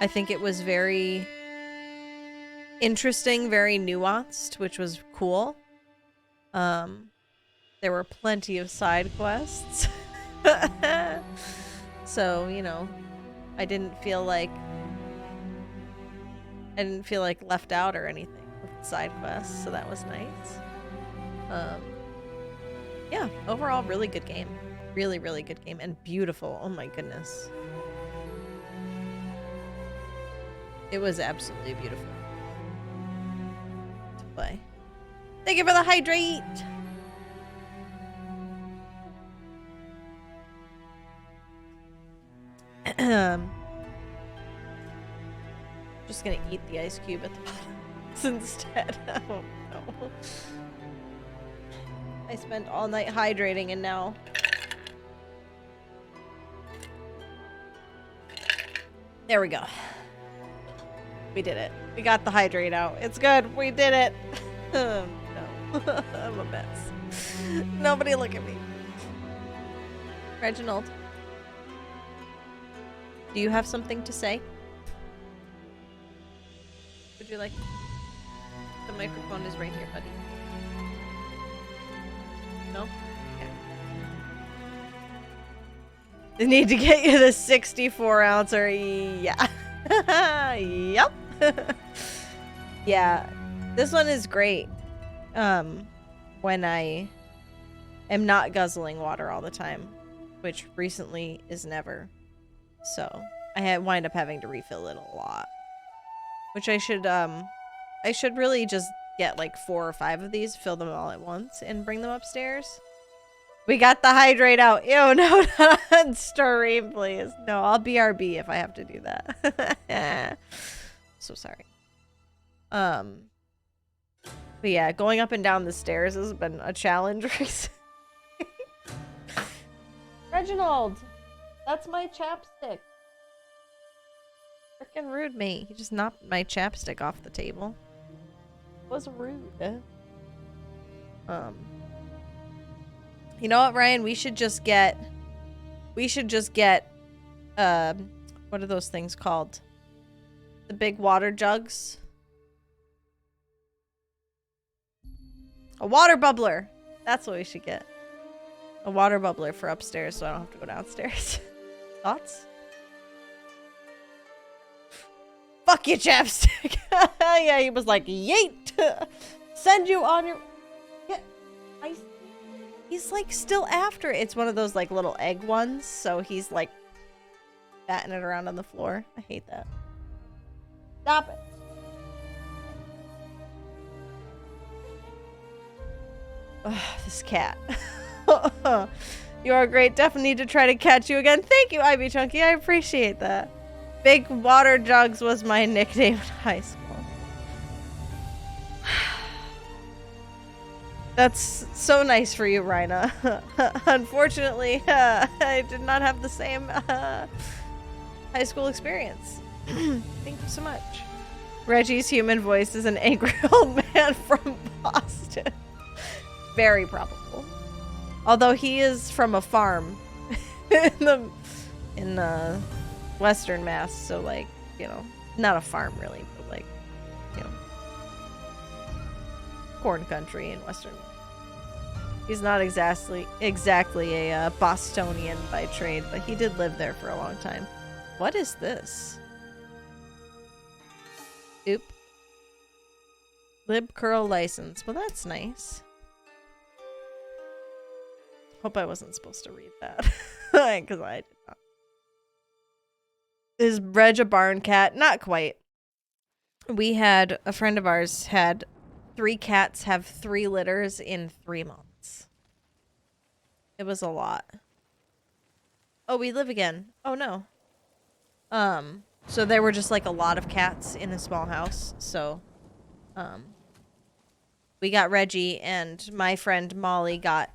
Speaker 1: I think it was very interesting, very nuanced, which was cool. There were plenty of side quests. So, you know, I didn't feel like left out or anything with side quests, so that was nice. Yeah, overall really good game. Really, really good game and beautiful. Oh my goodness. It was absolutely beautiful to play. Thank you for the hydrate! Just gonna eat the ice cube at the bottom instead. Oh no. I spent all night hydrating and now... There we go. We did it. We got the hydrate out. It's good. We did it. No. I'm a mess. Nobody look at me. Reginald. Do you have something to say? Would you like... The microphone is right here, buddy. No? Okay. I need to get you the 64 ouncer. Yeah. Yep. Yeah. This one is great. When I am not guzzling water all the time, which recently is never. So I wind up having to refill it a lot, which I should really just get like 4 or 5 of these, fill them all at once, and bring them upstairs. We got the hydrate out. Ew, no, not on stream, please. No, I'll BRB if I have to do that. So sorry. But yeah, going up and down the stairs has been a challenge recently. Reginald, that's my chapstick. Freaking rude, mate. He just knocked my chapstick off the table. It was rude. You know what, Ryan? We should just get, what are those things called? The big water jugs. A water bubbler. That's what we should get. A water bubbler for upstairs so I don't have to go downstairs. Thoughts? Fuck you, chapstick. Yeah, he was like, yeet. Send you on your... Yeah, he's like still after it. It's one of those like little egg ones. So he's like batting it around on the floor. I hate that. Stop it. Ugh, this cat. You are great. Definitely need to try to catch you again. Thank you, Ivy Chunky. I appreciate that. Big Water Jugs was my nickname in high school. That's so nice for you, Rhina. Unfortunately, I did not have the same high school experience. Thank you so much. Reggie's human voice is an angry old man from Boston. Very probable. Although he is from a farm in Western Mass, so like, you know, not a farm really, but like, you know, corn country in Western. He's not exactly a Bostonian by trade, but he did live there for a long time. What is this? Oop. Lib curl license. Well, that's nice. Hope I wasn't supposed to read that. Because I did not. Is Reg a barn cat? Not quite. We had, a friend of ours had 3 cats have 3 litters in 3 months. It was a lot. Oh, we live again. Oh, no. So there were just like a lot of cats in a small house. So, we got Reggie, and my friend Molly got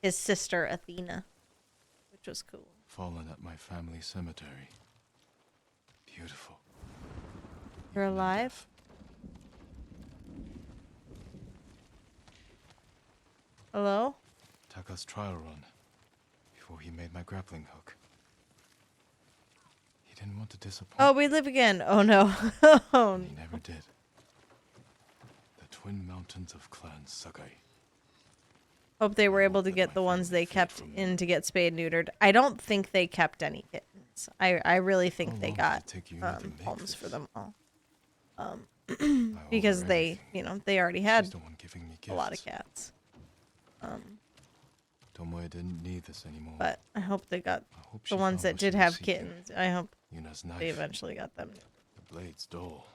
Speaker 1: his sister Athena, which was cool.
Speaker 3: Fallen at my family cemetery. Beautiful.
Speaker 1: You're alive? Hello?
Speaker 3: Taka's trial run before he made my grappling hook. He didn't want to disappoint.
Speaker 1: Oh, we live again. Oh no. Oh,
Speaker 3: he never did. The twin mountains of Clan Sakai.
Speaker 1: Hope they were able to get the ones they kept in to get spayed neutered. I don't think they kept any kittens. I really think they got homes for them all. Because they, you know, they already had a lot of cats.
Speaker 3: Tomoe didn't need this anymore.
Speaker 1: But I hope they got the ones that did have kittens. I hope they eventually got them.
Speaker 3: The blade's dull.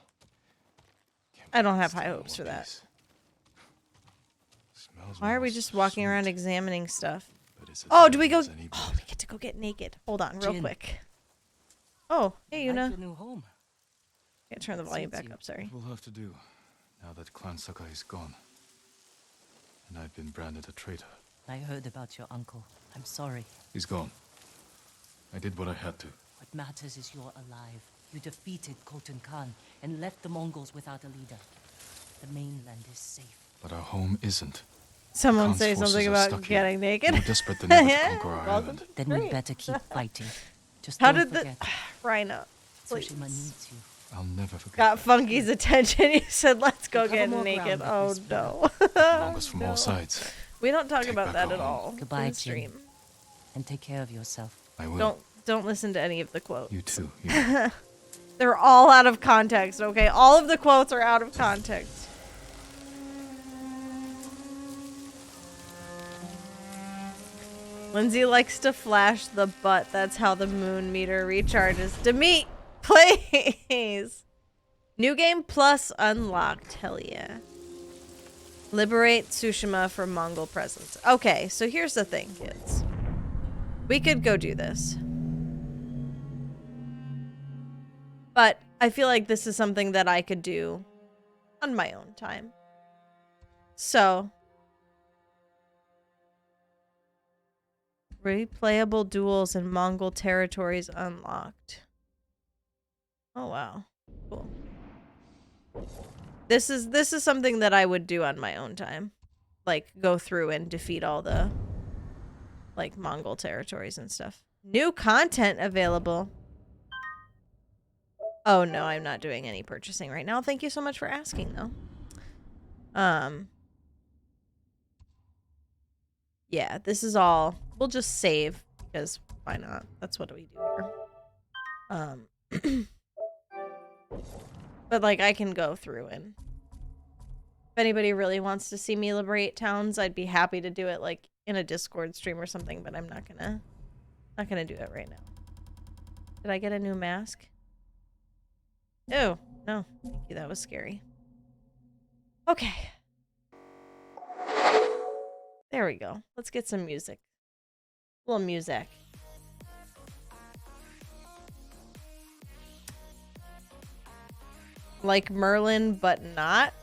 Speaker 1: I don't have high hopes for that. Why are we just walking around examining stuff? Oh, do we go? Oh, we get to go get naked. Hold on, real quick. Oh, hey, Yuna. Can't turn the volume back up, sorry.
Speaker 3: We'll have to do, now that Clan Sakai is gone. And I've been branded a traitor.
Speaker 2: I heard about your uncle. I'm sorry.
Speaker 3: He's gone. I did what I had to.
Speaker 2: What matters is you're alive. You defeated Khotan Khan and left the Mongols without a leader. The mainland is safe.
Speaker 3: But our home isn't.
Speaker 1: Someone say something about getting naked.
Speaker 3: More desperate than ever to conquer our island.
Speaker 2: Then we'd better keep fighting. Just
Speaker 1: How
Speaker 2: don't
Speaker 1: did
Speaker 2: forget.
Speaker 1: Rhino, please.
Speaker 2: Tsushima needs you.
Speaker 3: I'll never forget.
Speaker 1: Got Funky's attention. He said, "Let's go get naked." Oh no.
Speaker 3: Mongols from all sides.
Speaker 1: We don't talk about that at all.
Speaker 2: Goodbye,
Speaker 1: in the stream.
Speaker 2: Jin. And take care of yourself.
Speaker 3: I will.
Speaker 1: Don't listen to any of the quotes.
Speaker 3: You too.
Speaker 1: They're all out of context. Okay, all of the quotes are out of context. Lindsay likes to flash the butt. That's how the moon meter recharges. Demeet, please. New game plus unlocked. Hell yeah. Liberate Tsushima from Mongol presence. Okay, so here's the thing, kids. We could go do this. But I feel like this is something that I could do on my own time. So, replayable duels in Mongol territories unlocked. Oh wow. Cool. This is something that I would do on my own time. Like go through and defeat all the like Mongol territories and stuff. New content available. Oh no, I'm not doing any purchasing right now. Thank you so much for asking though. Yeah, this is all. We'll just save because why not? That's what we do here. But like I can go through and if anybody really wants to see me liberate towns, I'd be happy to do it like in a Discord stream or something, but I'm not gonna do it right now. Did I get a new mask? Oh, no. Thank you. That was scary. Okay. There we go. Let's get some music. A little music. Like Merlin, but not?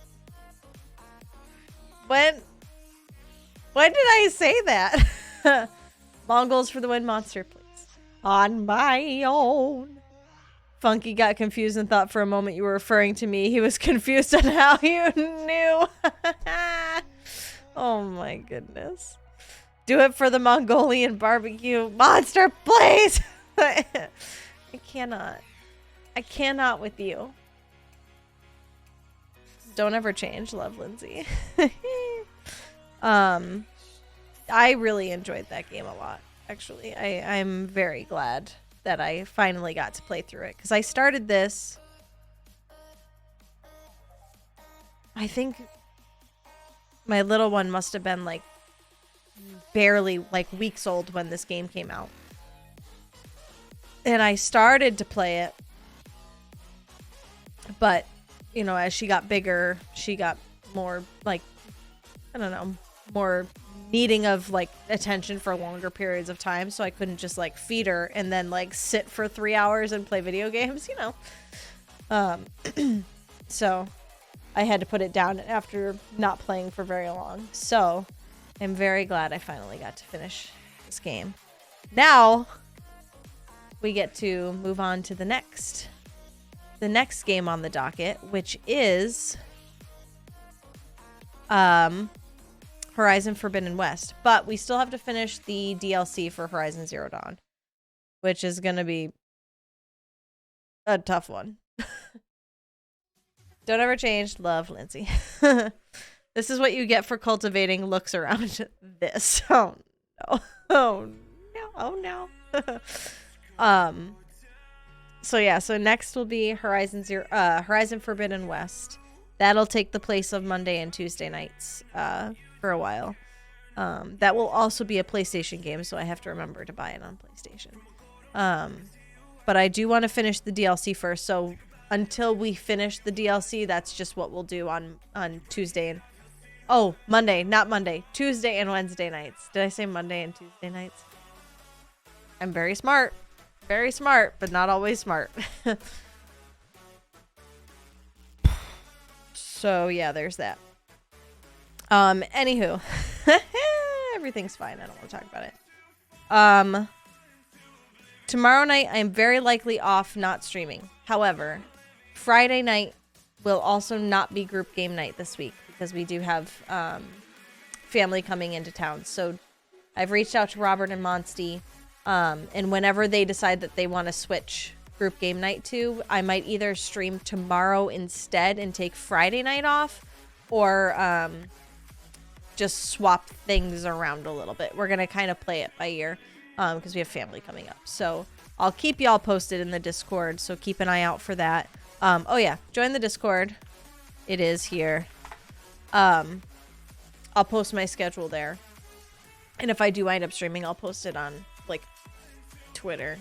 Speaker 1: When did I say that? Mongols for the win, monster, please. On my own. Funky got confused and thought for a moment you were referring to me. He was confused on how you knew. Oh my goodness. Do it for the Mongolian barbecue. Monster, please! I cannot. I cannot with you. Don't ever change. Love, Lindsay. I really enjoyed that game a lot, actually. I'm very glad that I finally got to play through it. Because I started this... I think my little one must have been, like, barely, like, weeks old when this game came out. And I started to play it. But, you know, as she got bigger, she got more, like, I don't know, more needing of, like, attention for longer periods of time. So I couldn't just, like, feed her and then, like, sit for 3 hours and play video games, you know. So I had to put it down after not playing for very long. So I'm very glad I finally got to finish this game. Now we get to move on to the next game on the docket, which is Horizon Forbidden West. But we still have to finish the DLC for Horizon Zero Dawn, which is going to be a tough one. Don't ever change. Love, Lindsay. This is what you get for cultivating looks around this. Oh, no. Oh, no. Oh, no. So yeah, so next will be Horizon Forbidden West. That'll take the place of Monday and Tuesday nights for a while. That will also be a PlayStation game, so I have to remember to buy it on PlayStation. But I do want to finish the DLC first, so until we finish the DLC, that's just what we'll do on Tuesday and Monday, not Monday. Tuesday and Wednesday nights. Did I say Monday and Tuesday nights? I'm very smart. Very smart, but not always smart. So yeah, there's that. Anywho. Everything's fine. I don't want to talk about it. Tomorrow night, I'm very likely off not streaming. However, Friday night will also not be group game night this week because we do have family coming into town. So I've reached out to Robert and Monsty, and whenever they decide that they want to switch group game night to, I might either stream tomorrow instead and take Friday night off, or just swap things around a little bit. We're going to kind of play it by ear because we have family coming up. So I'll keep y'all posted in the Discord, so keep an eye out for that. Oh yeah, join the Discord. It is here. I'll post my schedule there. And if I do wind up streaming, I'll post it on like Twitter.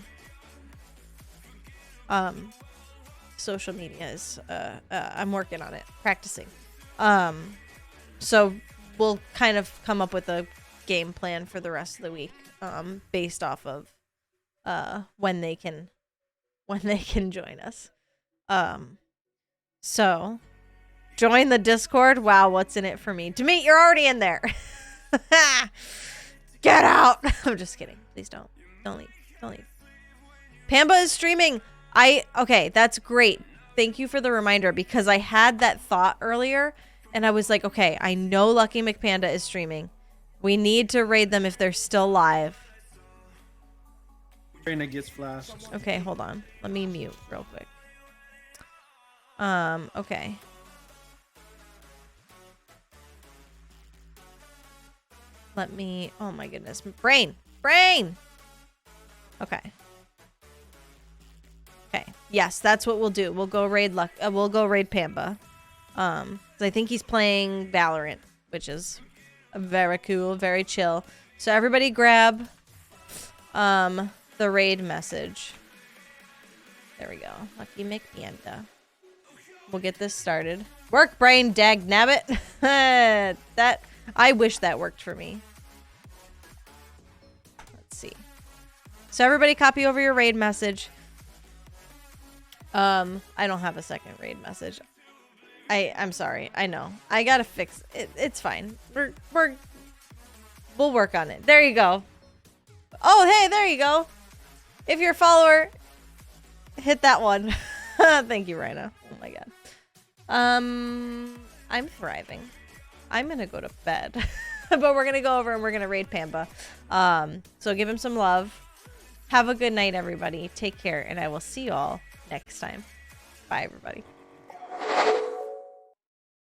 Speaker 1: Social media is I'm working on it, practicing. So we'll kind of come up with a game plan for the rest of the week, based off of when they can join us. So join the Discord. Wow, what's in it for me? Demeet, you're already in there. Get out. I'm just kidding. Please don't leave. Don't leave. Pamba is streaming. Okay, that's great. Thank you for the reminder, because I had that thought earlier and I was like, okay, I know Lucky McPanda is streaming. We need to raid them if they're still live.
Speaker 13: Reina gets flashed.
Speaker 1: Okay, hold on. Let me mute real quick. Okay. Let me, oh my goodness. Brain! Okay. Okay. Yes, that's what we'll do. We'll go raid Pamba. I think he's playing Valorant, which is very cool, very chill. So everybody grab the raid message. There we go. Lucky McPanda. We'll get this started. Work, brain, dag nabbit. That I wish that worked for me. Let's see. So everybody copy over your raid message. I don't have a second raid message. I'm sorry. I know. I gotta fix it. It's fine. We'll work on it. There you go. Oh, hey, there you go. If you're a follower, hit that one. Thank you, Rhino. Oh my god. I'm thriving. I'm gonna go to bed. But we're gonna go over and we're gonna raid Pamba. So give him some love. Have a good night, everybody. Take care, and I will see you all next time. Bye, everybody.